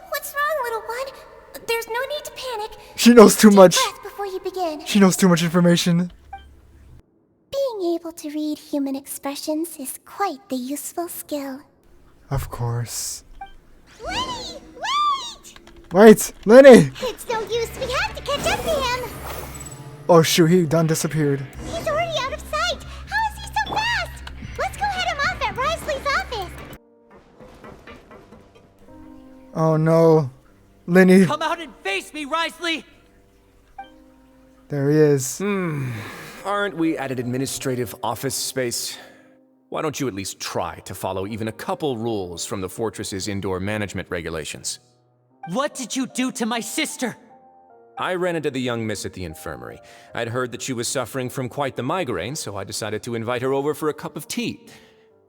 [SPEAKER 3] What's wrong, little one? There's no need to panic.
[SPEAKER 1] She knows too
[SPEAKER 3] Deep
[SPEAKER 1] much.
[SPEAKER 3] breath before you begin.
[SPEAKER 1] She knows too much information.
[SPEAKER 3] Being able to read human expressions is quite the useful skill.
[SPEAKER 1] Of course.
[SPEAKER 3] Lyney! Wait!
[SPEAKER 1] Wait, Lyney!
[SPEAKER 3] It's no use. We have to catch up to him.
[SPEAKER 1] Oh shoot, he done disappeared.
[SPEAKER 3] He's already out of sight. How is he so fast? Let's go head him off at Wriothesley's office.
[SPEAKER 1] Oh no. Lyney.
[SPEAKER 8] Come out and face me, Wriothesley!
[SPEAKER 1] There he is.
[SPEAKER 11] Aren't we at an administrative office space? Why don't you at least try to follow even a couple rules from the Fortress's indoor management regulations?
[SPEAKER 8] What did you do to my sister?
[SPEAKER 11] I ran into the young miss at the infirmary. I'd heard that she was suffering from quite the migraine, so I decided to invite her over for a cup of tea.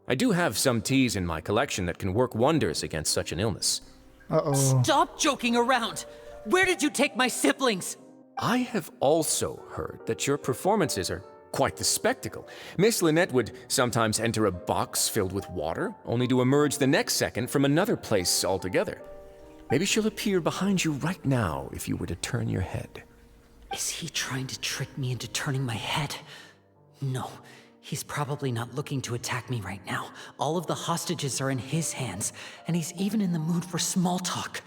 [SPEAKER 11] I do have some teas in my collection that can work wonders against such an illness.
[SPEAKER 1] Uh-oh.
[SPEAKER 8] Stop joking around! Where did you take my siblings?
[SPEAKER 11] I have also heard that your performances are quite the spectacle. Miss Lynette would sometimes enter a box filled with water, only to emerge the next second from another place altogether. Maybe she'll appear behind you right now if you were to turn your head.
[SPEAKER 8] Is he trying to trick me into turning my head? No, he's probably not looking to attack me right now. All of the hostages are in his hands, and he's even in the mood for small talk.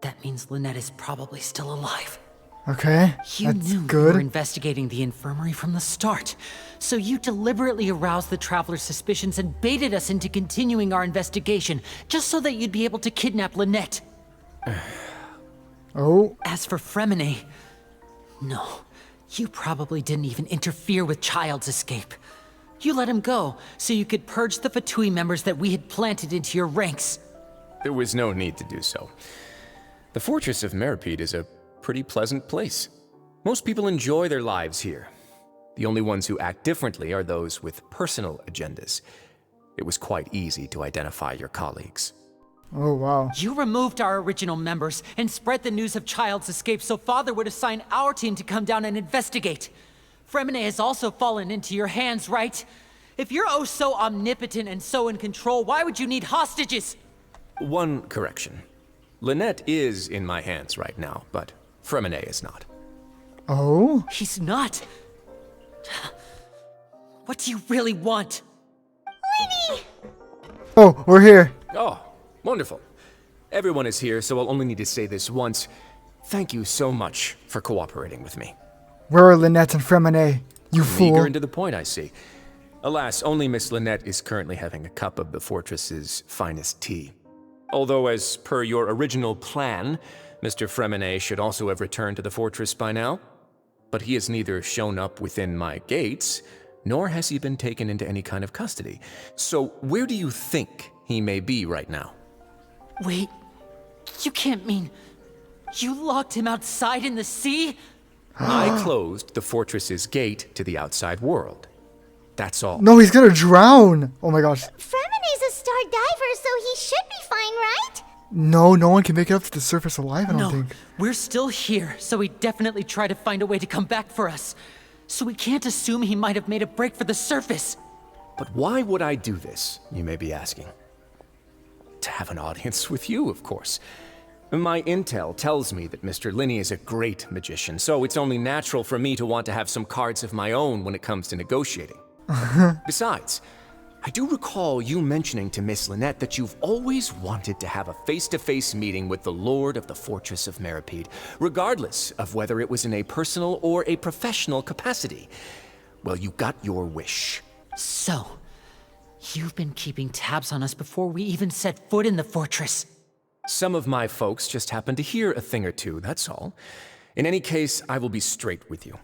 [SPEAKER 8] That means Lynette is probably still alive.
[SPEAKER 1] Okay,
[SPEAKER 8] You
[SPEAKER 1] that's
[SPEAKER 8] knew
[SPEAKER 1] good.
[SPEAKER 8] you were investigating the infirmary from the start, so you deliberately aroused the Traveler's suspicions and baited us into continuing our investigation, just so that you'd be able to kidnap Lynette.
[SPEAKER 1] Oh,
[SPEAKER 8] As for Freminet, no, you probably didn't even interfere with Child's escape. You let him go, so you could purge the Fatui members that we had planted into your ranks.
[SPEAKER 11] There was no need to do so. The Fortress of Meropide is a pretty pleasant place. Most people enjoy their lives here. The only ones who act differently are those with personal agendas. It was quite easy to identify your colleagues.
[SPEAKER 1] oh wow.
[SPEAKER 8] You removed our original members and spread the news of Child's escape so Father would assign our team to come down and investigate. Freminet has also fallen into your hands, right? If you're oh so omnipotent and so in control, why would you need hostages?
[SPEAKER 11] One correction. Lynette is in my hands right now, but Freminet is not.
[SPEAKER 1] Oh?
[SPEAKER 8] He's not. What do you really want?
[SPEAKER 3] Lyney!
[SPEAKER 1] Oh, we're here.
[SPEAKER 11] Oh, wonderful. Everyone is here, so I'll only need to say this once. Thank you so much for cooperating with me.
[SPEAKER 1] Where are Lynette and Freminet? You fool.
[SPEAKER 11] Eager and to the point, I see. Alas, only Miss Lynette is currently having a cup of the Fortress's finest tea. Although, as per your original plan, Mr. Freminet should also have returned to the fortress by now. But he has neither shown up within my gates, nor has he been taken into any kind of custody. So where do you think he may be right now?
[SPEAKER 8] Wait, you can't mean you locked him outside in the sea?
[SPEAKER 11] I closed the fortress's gate to the outside world. That's all.
[SPEAKER 1] No, he's gonna drown. Oh my gosh.
[SPEAKER 3] Freminet's a star diver, so he should be fine, right?
[SPEAKER 1] No, no one can make it up to the surface alive, I don't
[SPEAKER 8] No,
[SPEAKER 1] think.
[SPEAKER 8] we're still here, so he definitely tried to find a way to come back for us. So we can't assume he might have made a break for the surface.
[SPEAKER 11] But why would I do this, you may be asking? To have an audience with you, of course. My intel tells me that Mr. Lyney is a great magician, so it's only natural for me to want to have some cards of my own when it comes to negotiating. Besides, I do recall you mentioning to Miss Lynette that you've always wanted to have a face-to-face meeting with the Lord of the Fortress of Meropide, regardless of whether it was in a personal or a professional capacity. Well, you got your wish.
[SPEAKER 8] So, you've been keeping tabs on us before we even set foot in the fortress.
[SPEAKER 11] Some of my folks just happened to hear a thing or two, that's all. In any case, I will be straight with you.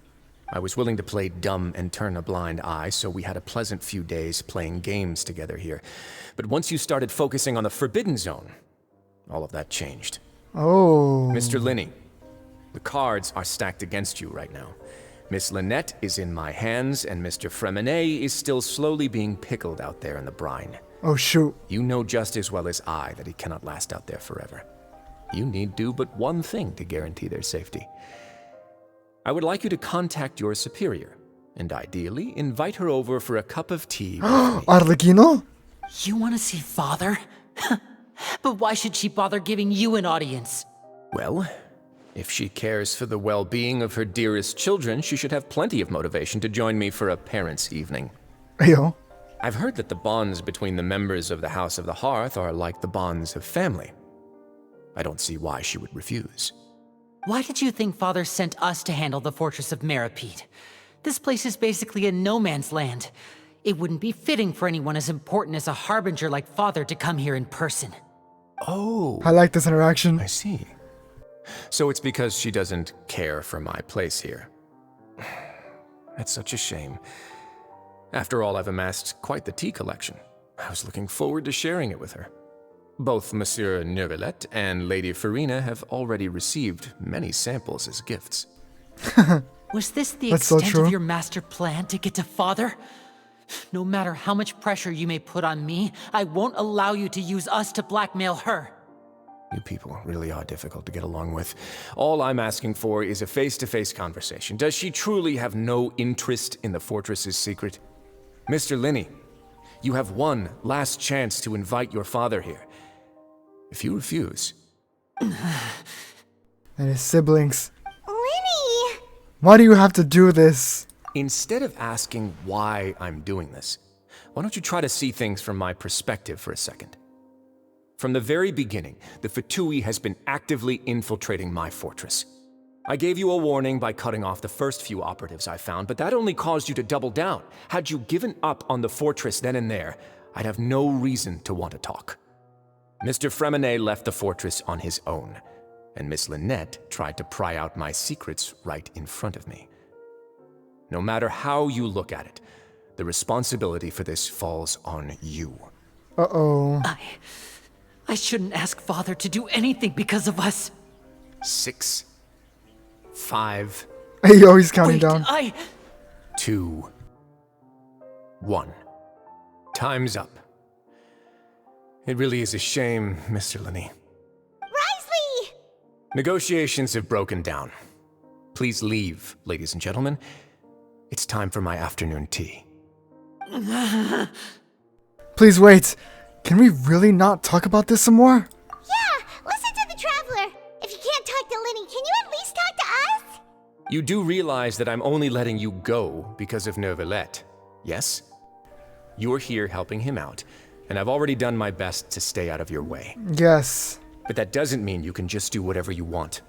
[SPEAKER 11] I was willing to play dumb and turn a blind eye, so we had a pleasant few days playing games together here. But once you started focusing on the Forbidden Zone, all of that changed.
[SPEAKER 1] Oh.
[SPEAKER 11] Mr. Lyney, the cards are stacked against you right now. Miss Lynette is in my hands, and Mr. Freminet is still slowly being pickled out there in the brine.
[SPEAKER 1] Oh shoot.
[SPEAKER 11] You know just as well as I that he cannot last out there forever. You need do but one thing to guarantee their safety. I would like you to contact your superior, and ideally invite her over for a cup of tea with me.
[SPEAKER 1] Arlecchino?
[SPEAKER 8] You want to see Father? But why should she bother giving you an audience?
[SPEAKER 11] Well, if she cares for the well-being of her dearest children, she should have plenty of motivation to join me for a parents' evening.
[SPEAKER 1] Yo.
[SPEAKER 11] I've heard that the bonds between the members of the House of the Hearth are like the bonds of family. I don't see why she would refuse.
[SPEAKER 8] Why did you think Father sent us to handle the Fortress of Meropide? This place is basically a no man's land. It wouldn't be fitting for anyone as important as a harbinger like Father to come here in person.
[SPEAKER 11] Oh,
[SPEAKER 1] I like this interaction.
[SPEAKER 11] I see. So it's because she doesn't care for my place here. That's such a shame. After all, I've amassed quite the tea collection. I was looking forward to sharing it with her. Both Monsieur Neuvillette and Lady Freminet have already received many samples as gifts.
[SPEAKER 8] Was this the
[SPEAKER 1] That's so
[SPEAKER 8] extent
[SPEAKER 1] true.
[SPEAKER 8] of your master plan to get to Father? No matter how much pressure you may put on me, I won't allow you to use us to blackmail her.
[SPEAKER 11] You people really are difficult to get along with. All I'm asking for is a face-to-face conversation. Does she truly have no interest in the fortress's secret? Mr. Lyney, you have one last chance to invite your father here. If you refuse...
[SPEAKER 1] And his siblings.
[SPEAKER 3] Lyney!
[SPEAKER 1] Why do you have to do this?
[SPEAKER 11] Instead of asking why I'm doing this, why don't you try to see things from my perspective for a second? From the very beginning, the Fatui has been actively infiltrating my fortress. I gave you a warning by cutting off the first few operatives I found, but that only caused you to double down. Had you given up on the fortress then and there, I'd have no reason to want to talk. Mr. Freminet left the fortress on his own, and Miss Lynette tried to pry out my secrets right in front of me. No matter how you look at it, the responsibility for this falls on you.
[SPEAKER 1] Uh-oh.
[SPEAKER 8] I shouldn't ask Father to do anything because of us.
[SPEAKER 11] 6, 5,
[SPEAKER 1] Yo, he's counting down.
[SPEAKER 11] 2, 1. Time's up. It really is a shame, Mr. Lyney.
[SPEAKER 3] Wriothesley!
[SPEAKER 11] Negotiations have broken down. Please leave, ladies and gentlemen. It's time for my afternoon tea.
[SPEAKER 1] Please wait. Can we really not talk about this some more?
[SPEAKER 3] Yeah, listen to the Traveler. If you can't talk to Lyney, can you at least talk to us?
[SPEAKER 11] You do realize that I'm only letting you go because of Neuvillette, yes? You're here helping him out, and I've already done my best to stay out of your way.
[SPEAKER 1] Yes.
[SPEAKER 11] But that doesn't mean you can just do whatever you want.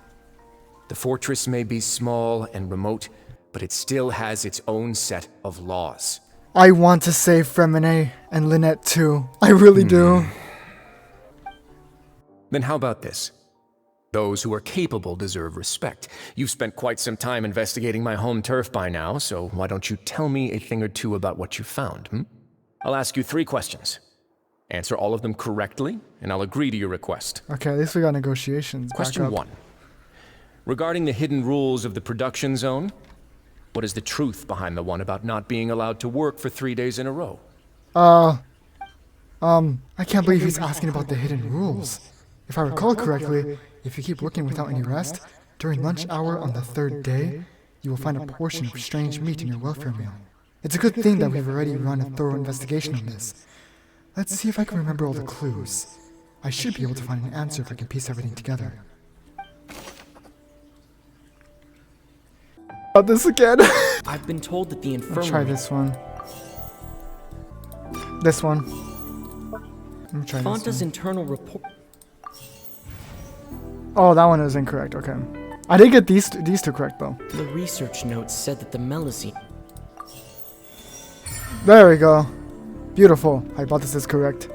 [SPEAKER 11] The fortress may be small and remote, but it still has its own set of laws.
[SPEAKER 1] I want to save Freminet and Lynette too. I really do.
[SPEAKER 11] Then how about this? Those who are capable deserve respect. You've spent quite some time investigating my home turf by now, so why don't you tell me a thing or two about what you found, I'll ask you 3 questions. Answer all of them correctly, and I'll agree to your request.
[SPEAKER 1] Okay, at least we got negotiations.
[SPEAKER 11] Question 1. Regarding the hidden rules of the production zone, what is the truth behind the one about not being allowed to work for 3 days in a row?
[SPEAKER 1] I can't believe he's asking about the hidden rules. If I recall correctly, if you keep working without any rest, during lunch hour on the 3rd day, you will find a portion of strange meat in your welfare meal. It's a good thing that we've already run a thorough investigation on this. Let's see if I can remember all the clues. I should be able to find an answer if I can piece everything together. About this again.
[SPEAKER 9] I've been told that the
[SPEAKER 1] I'll
[SPEAKER 9] infirmary...
[SPEAKER 1] try this one. This one. Let me try
[SPEAKER 9] Fonta's
[SPEAKER 1] this one.
[SPEAKER 9] internal report...
[SPEAKER 1] Oh, that one is incorrect. Okay. I did get these two correct though.
[SPEAKER 9] The research notes said that the melusine...
[SPEAKER 1] There we go. Beautiful. Hypothesis is correct.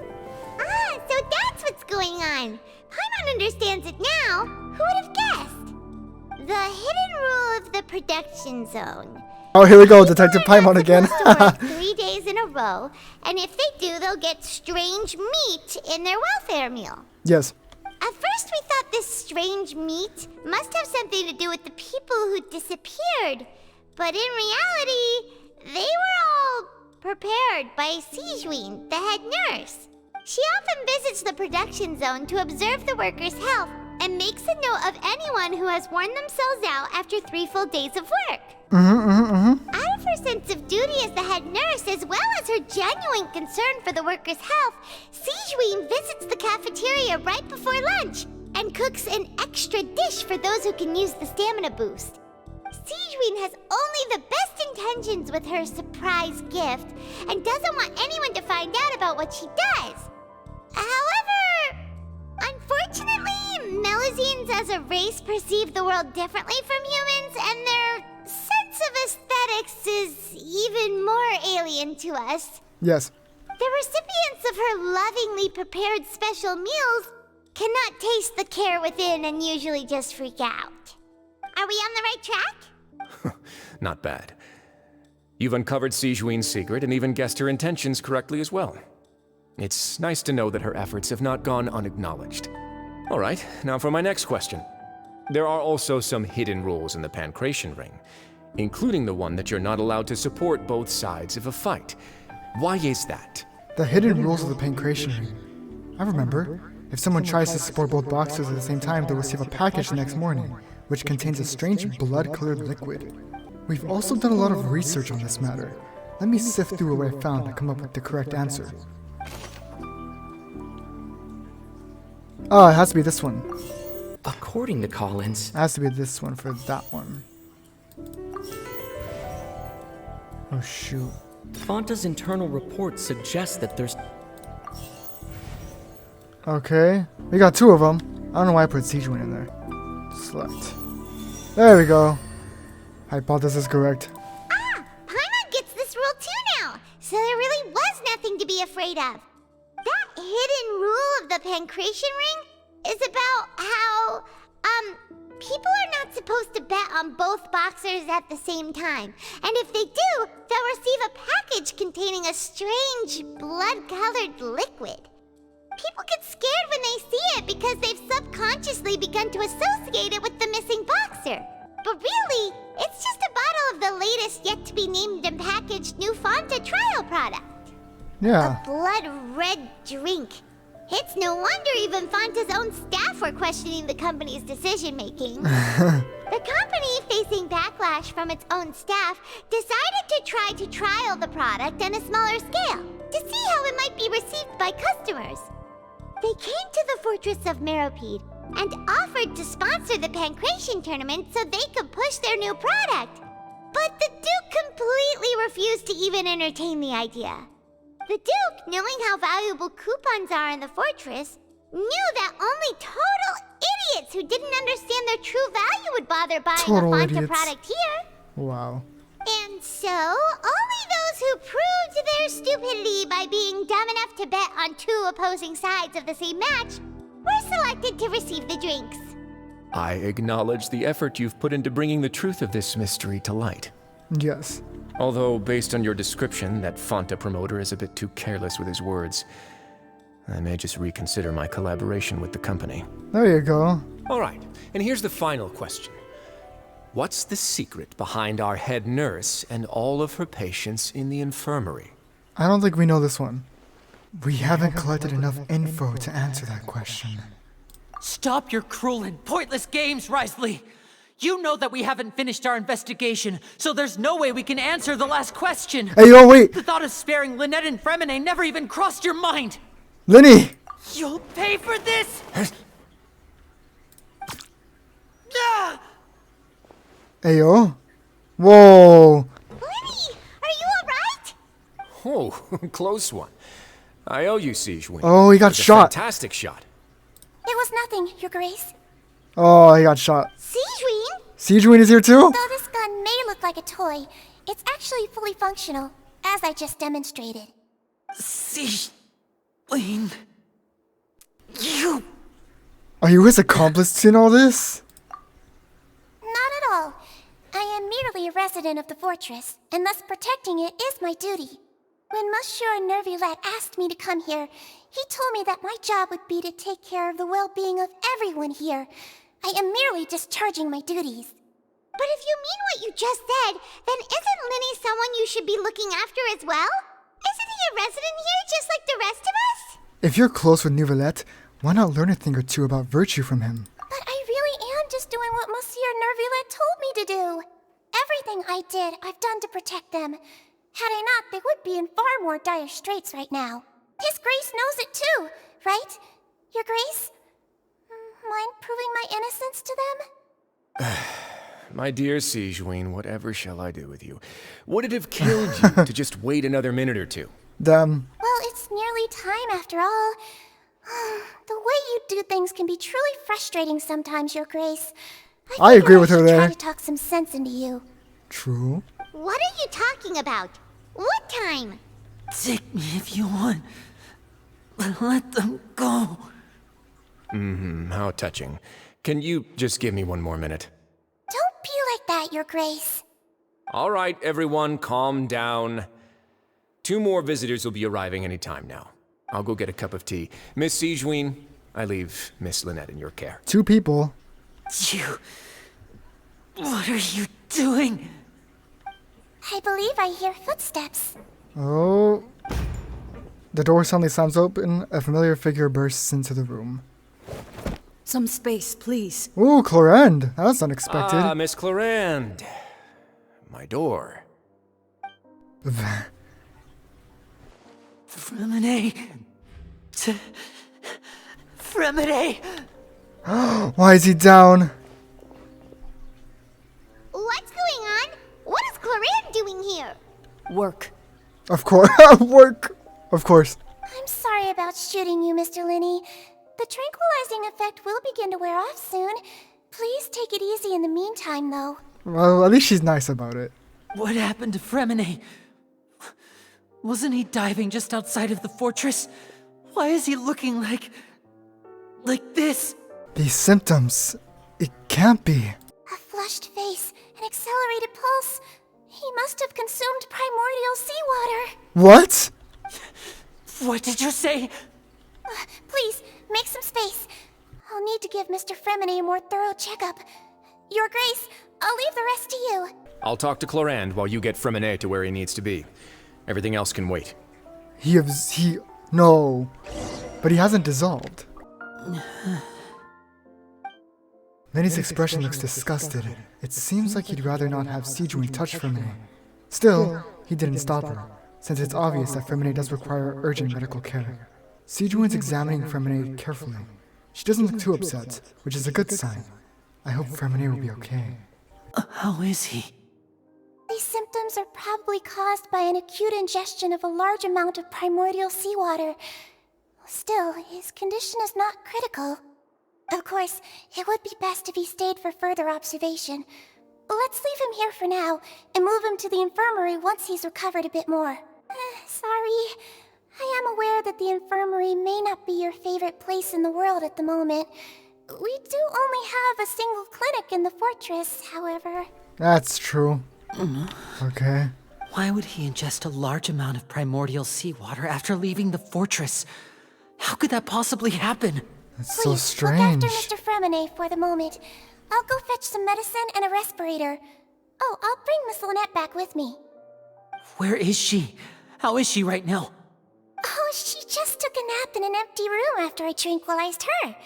[SPEAKER 3] Ah, so that's what's going on. Paimon understands it now. Who would have guessed? The hidden rule of the production zone.
[SPEAKER 1] Oh, here we go. Detective Paimon again.
[SPEAKER 3] Work 3 days in a row, and if they do, they'll get strange meat in their welfare meal.
[SPEAKER 1] Yes.
[SPEAKER 3] At first, we thought this strange meat must have something to do with the people who disappeared. But in reality, they were all prepared by Sigewin, the head nurse. She often visits the production zone to observe the workers' health and makes a note of anyone who has worn themselves out after 3 full days of work. Out of her sense of duty as the head nurse, as well as her genuine concern for the workers' health, Sigewin visits the cafeteria right before lunch and cooks an extra dish for those who can use the stamina boost. Sigewin has only the best intentions with her surprise gift and doesn't want anyone to find out about what she does. However, unfortunately, Melusines as a race perceive the world differently from humans, and their sense of aesthetics is even more alien to us.
[SPEAKER 1] Yes.
[SPEAKER 3] The recipients of her lovingly prepared special meals cannot taste the care within and usually just freak out. Are we on the right track?
[SPEAKER 11] Not bad. You've uncovered Sijuin's secret and even guessed her intentions correctly as well. It's nice to know that her efforts have not gone unacknowledged. All right, now for my next question. There are also some hidden rules in the Pancration Ring, including the one that you're not allowed to support both sides of a fight. Why is that?
[SPEAKER 1] The hidden rules of the Pancration Ring. I remember. If someone tries to support both boxers at the same time, they'll receive a package the next morning, which contains a strange blood-colored liquid. We've also done a lot of research on this matter. Let me sift through what I found to come up with the correct answer. Oh, it has to be this one.
[SPEAKER 12] According to Collins,
[SPEAKER 1] It has to be this one for that one. Oh shoot.
[SPEAKER 12] Fonta's internal report suggests that there's...
[SPEAKER 1] Okay, we got 2 of them. I don't know why I put Sijuin in there. Select. There we go. Hypothesis correct.
[SPEAKER 3] Ah! Paimon gets this rule too now! So there really was nothing to be afraid of. That hidden rule of the Pancration Ring is about how, people are not supposed to bet on both boxers at the same time. And if they do, they'll receive a package containing a strange blood-colored liquid. People get scared when they see it because they've subconsciously begun to associate it with the missing boxer. But really, it's just a bottle of the latest yet-to-be-named and packaged new Fonta trial product.
[SPEAKER 1] Yeah.
[SPEAKER 3] A blood-red drink. It's no wonder even Fonta's own staff were questioning the company's decision-making. The company, facing backlash from its own staff, decided to try to trial the product on a smaller scale to see how it might be received by customers. They came to the Fortress of Meropide and offered to sponsor the Pancration tournament so they could push their new product. But the Duke completely refused to even entertain the idea. The Duke, knowing how valuable coupons are in the fortress, knew that only total idiots who didn't understand their true value would bother buying
[SPEAKER 1] Total
[SPEAKER 3] a Fonta
[SPEAKER 1] idiots.
[SPEAKER 3] product here.
[SPEAKER 1] Wow.
[SPEAKER 3] And so, only those who proved their stupidity by being dumb enough to bet on 2 opposing sides of the same match were selected to receive the drinks.
[SPEAKER 11] I acknowledge the effort you've put into bringing the truth of this mystery to light.
[SPEAKER 1] Yes.
[SPEAKER 11] Although, based on your description, that Fonta promoter is a bit too careless with his words. I may just reconsider my collaboration with the company.
[SPEAKER 1] There you go.
[SPEAKER 11] All right, and here's the final question. What's the secret behind our head nurse and all of her patients in the infirmary?
[SPEAKER 1] I don't think we know this one. We haven't collected enough info to answer that question.
[SPEAKER 8] Stop your cruel and pointless games, Wriothesley! You know that we haven't finished our investigation, so there's no way we can answer the last question.
[SPEAKER 1] Hey, yo, wait!
[SPEAKER 8] The thought of sparing Lynette and Freminet never even crossed your mind.
[SPEAKER 1] Lyney!
[SPEAKER 8] You'll pay for this! Ah!
[SPEAKER 1] Hey, yo. Whoa.
[SPEAKER 3] Lyney, are you alright?
[SPEAKER 11] Oh, close one. I owe you, Sijuin.
[SPEAKER 1] Oh, he got
[SPEAKER 11] It was a
[SPEAKER 1] shot.
[SPEAKER 11] Fantastic shot.
[SPEAKER 3] It was nothing, Your Grace.
[SPEAKER 1] Oh, he got shot.
[SPEAKER 3] Sijuin?
[SPEAKER 1] Sijuin is here too?
[SPEAKER 3] Though this gun may look like a toy, it's actually fully functional, as I just demonstrated.
[SPEAKER 8] Lynn, you...
[SPEAKER 1] Are you his accomplice in all this?
[SPEAKER 3] Not at all. I am merely a resident of the fortress, and thus protecting it is my duty. When Monsieur Nervillette asked me to come here, he told me that my job would be to take care of the well-being of everyone here. I am merely discharging my duties. But if you mean what you just said, then isn't Lyney someone you should be looking after as well? Isn't he a resident here just like the rest of us?
[SPEAKER 1] If you're close with Nervillette, why not learn a thing or two about virtue from him?
[SPEAKER 3] But I really am just doing what Monsieur Nervillette told me to do. Everything I did, I've done to protect them. Had I not, they would be in far more dire straits right now. His Grace knows it too, right? Your Grace? Mind proving my innocence to them?
[SPEAKER 11] My dear Sijuin, whatever shall I do with you? Would it have killed you to just wait another minute or two?
[SPEAKER 1] Damn.
[SPEAKER 3] Well, it's nearly time after all. The way you do things can be truly frustrating sometimes, Your Grace.
[SPEAKER 1] I agree with her
[SPEAKER 3] should
[SPEAKER 1] there.
[SPEAKER 3] Try to talk some sense into you.
[SPEAKER 1] True.
[SPEAKER 3] What are you talking about? What time?
[SPEAKER 8] Take me if you want. But let them go.
[SPEAKER 11] How touching. Can you just give me one more minute?
[SPEAKER 3] Don't be like that, Your Grace.
[SPEAKER 11] All right, everyone, calm down. 2 more visitors will be arriving any time now. I'll go get a cup of tea. Miss Sigewinne, I leave Miss Lynette in your care.
[SPEAKER 1] 2 people.
[SPEAKER 8] You... What are you doing?
[SPEAKER 3] I believe I hear footsteps.
[SPEAKER 1] Oh. The door suddenly slams open. A familiar figure bursts into the room.
[SPEAKER 13] Some space, please.
[SPEAKER 1] Ooh, Clorinde. That was unexpected.
[SPEAKER 11] Ah, Miss Clorinde. My door.
[SPEAKER 8] Freminet. Freminet.
[SPEAKER 1] Why is he down?
[SPEAKER 3] What's going on? What is Clorinde doing here?
[SPEAKER 13] Work.
[SPEAKER 1] Of course. Work. Of course.
[SPEAKER 3] I'm sorry about shooting you, Mr. Lyney. The tranquilizing effect will begin to wear off soon. Please take it easy in the meantime, though.
[SPEAKER 1] Well, at least she's nice about it.
[SPEAKER 8] What happened to Freminet? Wasn't he diving just outside of the fortress? Why is he looking like this?
[SPEAKER 1] These symptoms. It can't be.
[SPEAKER 3] A flushed face, an accelerated pulse. He must have consumed primordial seawater.
[SPEAKER 1] What?
[SPEAKER 8] What did you say?
[SPEAKER 3] Please, make some space. I'll need to give Mr. Freminet a more thorough checkup. Your Grace, I'll leave the rest to you.
[SPEAKER 11] I'll talk to Clorinde while you get Freminet to where he needs to be. Everything else can wait.
[SPEAKER 1] No. But he hasn't dissolved. Lyney's expression looks disgusted. It seems like he'd rather not have Sigewinne touch Freminet. Still, he didn't stop her, since it's obvious that Freminet does require urgent medical care. Sigewinne's examining Freminet carefully. She doesn't look too upset, which is a good sign. I hope Freminet will be okay.
[SPEAKER 8] How is he?
[SPEAKER 3] These symptoms are probably caused by an acute ingestion of a large amount of primordial seawater. Still, his condition is not critical. Of course, it would be best if he stayed for further observation. Let's leave him here for now, and move him to the infirmary once he's recovered a bit more. Sorry. I am aware that the infirmary may not be your favorite place in the world at the moment. We do only have a single clinic in the fortress, however.
[SPEAKER 1] That's true. Okay.
[SPEAKER 8] Why would he ingest a large amount of primordial seawater after leaving the fortress? How could that possibly happen?
[SPEAKER 1] That's so
[SPEAKER 3] Please,
[SPEAKER 1] strange.
[SPEAKER 3] look after Mr. Freminet for the moment. I'll go fetch some medicine and a respirator. Oh, I'll bring Miss Lynette back with me.
[SPEAKER 8] Where is she? How is she right now?
[SPEAKER 3] Oh, she just took a nap in an empty room after I tranquilized her.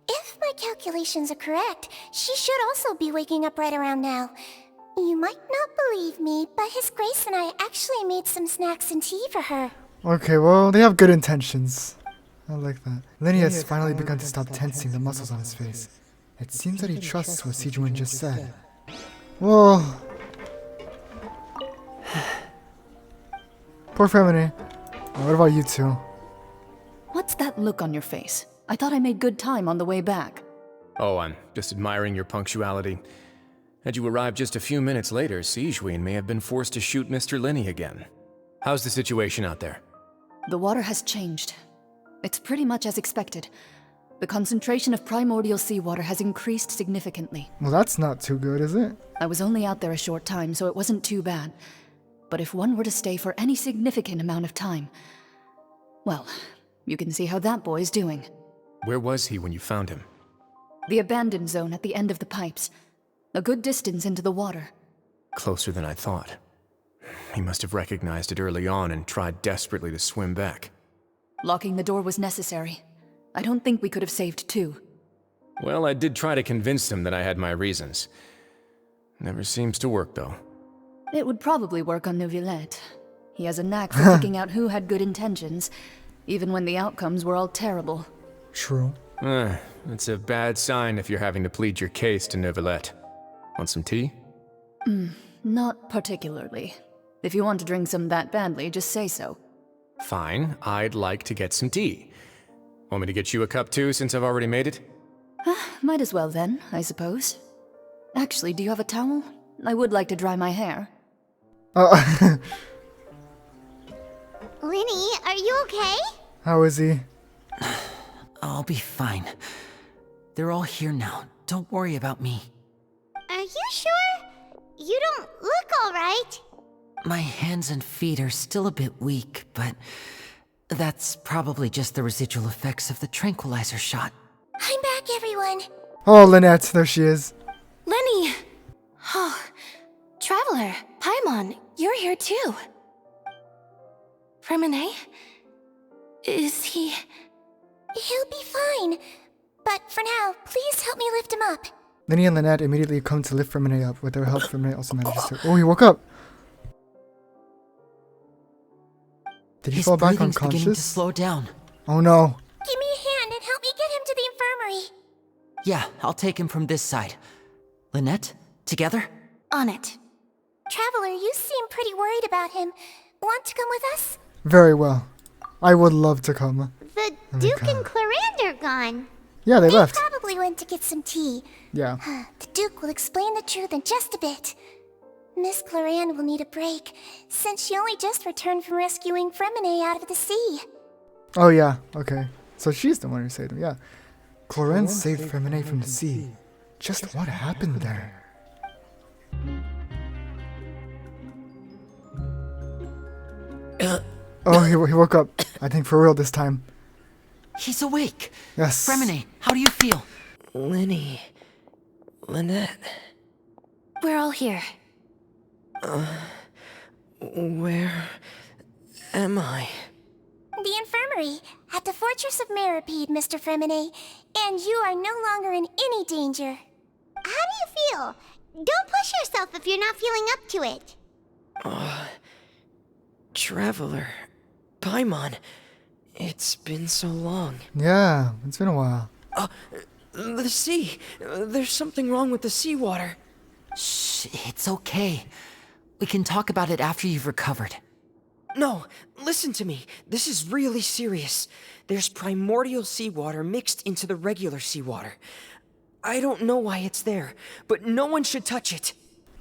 [SPEAKER 3] If my calculations are correct, she should also be waking up right around now. You might not believe me, but His Grace and I actually made some snacks and tea for her.
[SPEAKER 1] Okay, well, they have good intentions. I like that. Lyney has finally begun to stop tensing the muscles on his face. It seems that he trusts what Sigewinne just said. Whoa. Poor Freminet. What about you two?
[SPEAKER 13] What's that look on your face? I thought I made good time on the way back.
[SPEAKER 11] Oh, I'm just admiring your punctuality. Had you arrived just a few minutes later, Sigewinne may have been forced to shoot Mr. Lyney again. How's the situation out there?
[SPEAKER 13] The water has changed. It's pretty much as expected. The concentration of primordial seawater has increased significantly.
[SPEAKER 1] Well, that's not too good, is it?
[SPEAKER 13] I was only out there a short time, so it wasn't too bad. But if one were to stay for any significant amount of time... well, you can see how that boy's doing.
[SPEAKER 11] Where was he when you found him?
[SPEAKER 13] The abandoned zone at the end of the pipes. A good distance into the water.
[SPEAKER 11] Closer than I thought. He must have recognized it early on and tried desperately to swim back.
[SPEAKER 13] Locking the door was necessary. I don't think we could have saved two.
[SPEAKER 11] Well, I did try to convince him that I had my reasons. Never seems to work, though.
[SPEAKER 13] It would probably work on Neuvillette. He has a knack for picking out who had good intentions, even when the outcomes were all terrible.
[SPEAKER 1] True.
[SPEAKER 11] It's a bad sign if you're having to plead your case to Neuvillette. Want some tea?
[SPEAKER 13] Not particularly. If you want to drink some that badly, just say so.
[SPEAKER 11] Fine, I'd like to get some tea. Want me to get you a cup too, since I've already made it?
[SPEAKER 13] Might as well then, I suppose. Actually, do you have a towel? I would like to dry my hair.
[SPEAKER 3] Lyney, are you okay?
[SPEAKER 1] How is he?
[SPEAKER 8] I'll be fine. They're all here now. Don't worry about me.
[SPEAKER 3] Are you sure? You don't look alright.
[SPEAKER 8] My hands and feet are still a bit weak, but that's probably just the residual effects of the tranquilizer shot.
[SPEAKER 3] I'm back, everyone.
[SPEAKER 1] Oh, Lynette, there she is.
[SPEAKER 10] Lyney! Oh, Traveler, Paimon, you're here too. Freminet? Is he...
[SPEAKER 3] He'll be fine. But for now, please help me lift him up.
[SPEAKER 1] Lyney and Lynette immediately come to lift Freminet up. With their help, Freminet also manages to... Oh, he woke up! Did he
[SPEAKER 8] His
[SPEAKER 1] fall back
[SPEAKER 8] breathing's beginning to
[SPEAKER 1] unconscious?
[SPEAKER 8] slow down.
[SPEAKER 1] Oh no.
[SPEAKER 3] Give me a hand and help me get him to the infirmary.
[SPEAKER 8] Yeah, I'll take him from this side. Lynette, together?
[SPEAKER 3] On it. Traveler, you seem pretty worried about him. Want to come with us?
[SPEAKER 1] Very well. I would love to come.
[SPEAKER 3] The Duke and Clarande are gone.
[SPEAKER 1] Yeah, they left.
[SPEAKER 3] Probably went to get some tea.
[SPEAKER 1] Yeah.
[SPEAKER 3] The Duke will explain the truth in just a bit. Miss Clarande will need a break, since she only just returned from rescuing Freminet out of the sea.
[SPEAKER 1] Oh yeah, okay. So she's the one who saved him, yeah. Clarande saved Freminet from the sea. Just what happened there? Oh, he woke up. I think for real this time.
[SPEAKER 8] He's awake.
[SPEAKER 1] Yes.
[SPEAKER 8] Freminet, how do you feel?
[SPEAKER 12] Lyney. Lynette.
[SPEAKER 10] We're all here.
[SPEAKER 12] Where am I?
[SPEAKER 3] The infirmary, at the Fortress of Meropide, Mr. Freminet. And you are no longer in any danger. How do you feel? Don't push yourself if you're not feeling up to it.
[SPEAKER 12] Traveler. Paimon. It's been so long.
[SPEAKER 1] Yeah, it's been a while.
[SPEAKER 12] The sea. There's something wrong with the seawater.
[SPEAKER 8] Shh, it's okay. We can talk about it after you've recovered.
[SPEAKER 12] No, listen to me. This is really serious. There's primordial seawater mixed into the regular seawater. I don't know why it's there, but no one should touch it.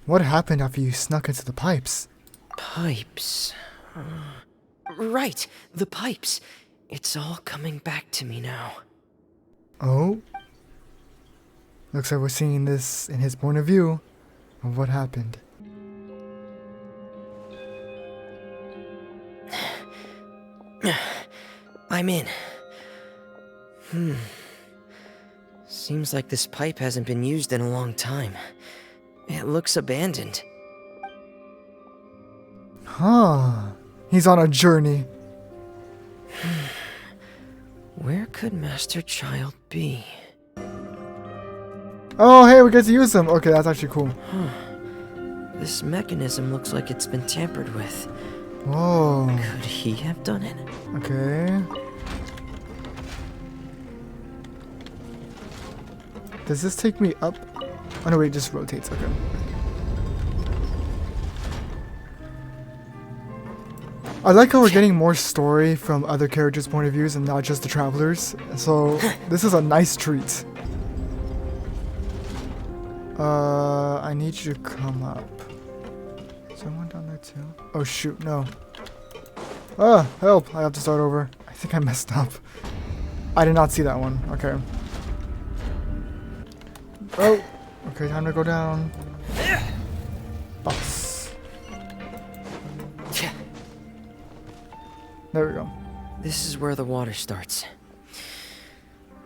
[SPEAKER 1] What happened after you snuck into the pipes?
[SPEAKER 12] Pipes. Right, the pipes. It's all coming back to me now.
[SPEAKER 1] Oh? Looks like we're seeing this in his point of view of what happened.
[SPEAKER 12] I'm in. Seems like this pipe hasn't been used in a long time. It looks abandoned.
[SPEAKER 1] Huh. He's on a journey.
[SPEAKER 12] Where could Master Child be?
[SPEAKER 1] Oh, hey, we get to use them. Okay, that's actually cool.
[SPEAKER 12] This mechanism looks like it's been tampered with.
[SPEAKER 1] Whoa.
[SPEAKER 12] Could he have done it?
[SPEAKER 1] Okay. Does this take me up? Oh no, wait, it just rotates. Okay. I like how we're getting more story from other characters' point of views and not just the travelers. So this is a nice treat. I need you to come up. Is there one down there too? Oh shoot, no. Ah, help! I have to start over. I think I messed up. I did not see that one. Okay. Oh, okay, time to go down. Boss. There we go.
[SPEAKER 12] This is where the water starts.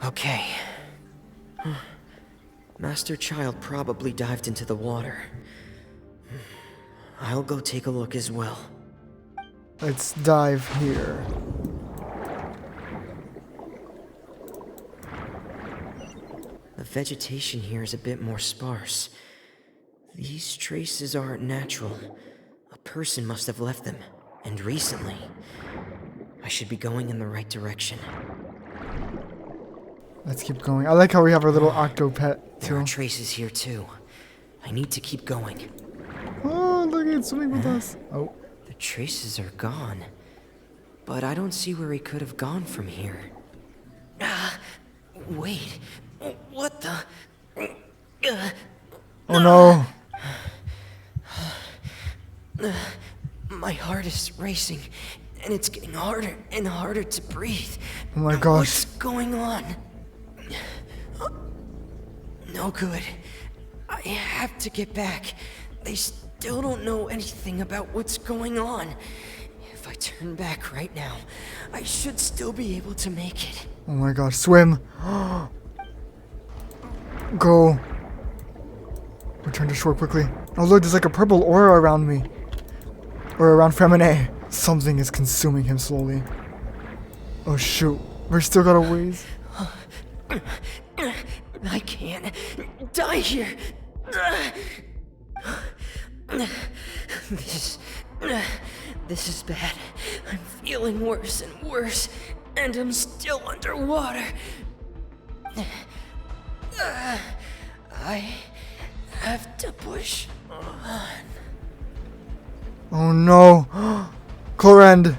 [SPEAKER 12] Okay. Master Child probably dived into the water. I'll go take a look as well.
[SPEAKER 1] Let's dive here.
[SPEAKER 12] The vegetation here is a bit more sparse. These traces aren't natural. A person must have left them, and recently. I should be going in the right direction.
[SPEAKER 1] Let's keep going. I like how we have our little octopet
[SPEAKER 12] There
[SPEAKER 1] too.
[SPEAKER 12] are traces here too. I need to keep going.
[SPEAKER 1] Oh, look, it's swimming with us. Oh.
[SPEAKER 12] The traces are gone. But I don't see where he could have gone from here. Wait. What the?
[SPEAKER 1] Oh no.
[SPEAKER 12] My heart is racing, and it's getting harder and harder to breathe.
[SPEAKER 1] Oh my gosh.
[SPEAKER 12] What's going on? no good. I have to get back. They still don't know anything about what's going on. If I turn back right now, I should still be able to make it.
[SPEAKER 1] Oh my gosh, swim! Go! Return to shore quickly. Oh look, there's like a purple aura around me. Or around Freminet. Something is consuming him slowly. Oh shoot, we're still got a ways.
[SPEAKER 12] I can't die here. This is bad. I'm feeling worse and worse, and I'm still underwater. I have to push on.
[SPEAKER 1] Oh no! Chlorend!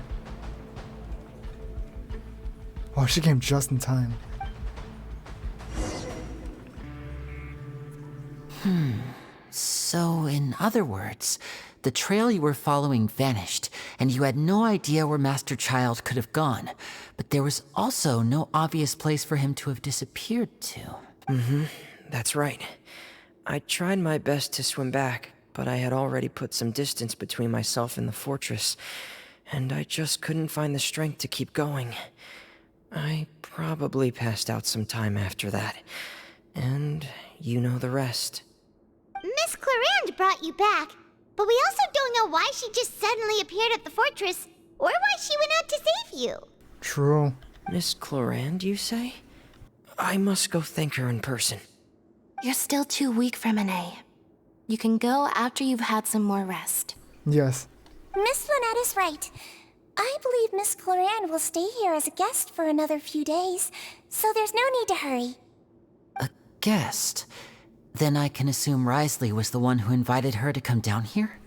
[SPEAKER 1] Oh, she came just in time.
[SPEAKER 8] So, in other words, the trail you were following vanished, and you had no idea where Master Child could have gone. But there was also no obvious place for him to have disappeared to.
[SPEAKER 12] That's right. I tried my best to swim back, but I had already put some distance between myself and the fortress, and I just couldn't find the strength to keep going. I probably passed out some time after that, and you know the rest.
[SPEAKER 3] Miss Clorinde brought you back, but we also don't know why she just suddenly appeared at the fortress, or why she went out to save you.
[SPEAKER 1] True.
[SPEAKER 12] Miss Clorinde, you say? I must go thank her in person.
[SPEAKER 14] You're still too weak, Freminet. You can go after you've had some more rest.
[SPEAKER 1] Yes.
[SPEAKER 3] Miss Lynette is right. I believe Miss Clorinde will stay here as a guest for another few days, so there's no need to hurry.
[SPEAKER 8] A guest? Then I can assume Wriothesley was the one who invited her to come down here?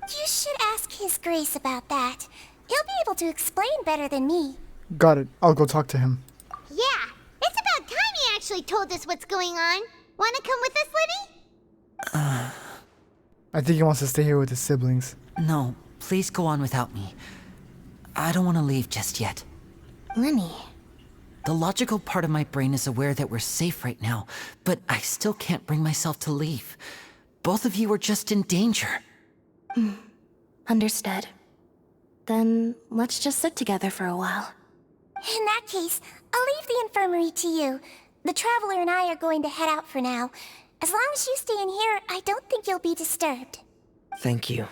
[SPEAKER 3] You should ask His Grace about that. He'll be able to explain better than me.
[SPEAKER 1] Got it. I'll go talk to him.
[SPEAKER 3] Yeah, it's about time he actually told us what's going on. Wanna come with us, Lyney?
[SPEAKER 1] I think he wants to stay here with his siblings.
[SPEAKER 8] No, please go on without me. I don't want to leave just yet.
[SPEAKER 14] Lyney.
[SPEAKER 8] The logical part of my brain is aware that we're safe right now, but I still can't bring myself to leave. Both of you are just in danger.
[SPEAKER 14] Understood. Then let's just sit together for a while.
[SPEAKER 3] In that case, I'll leave the infirmary to you. The Traveler and I are going to head out for now. As long as you stay in here, I don't think you'll be disturbed.
[SPEAKER 12] Thank you.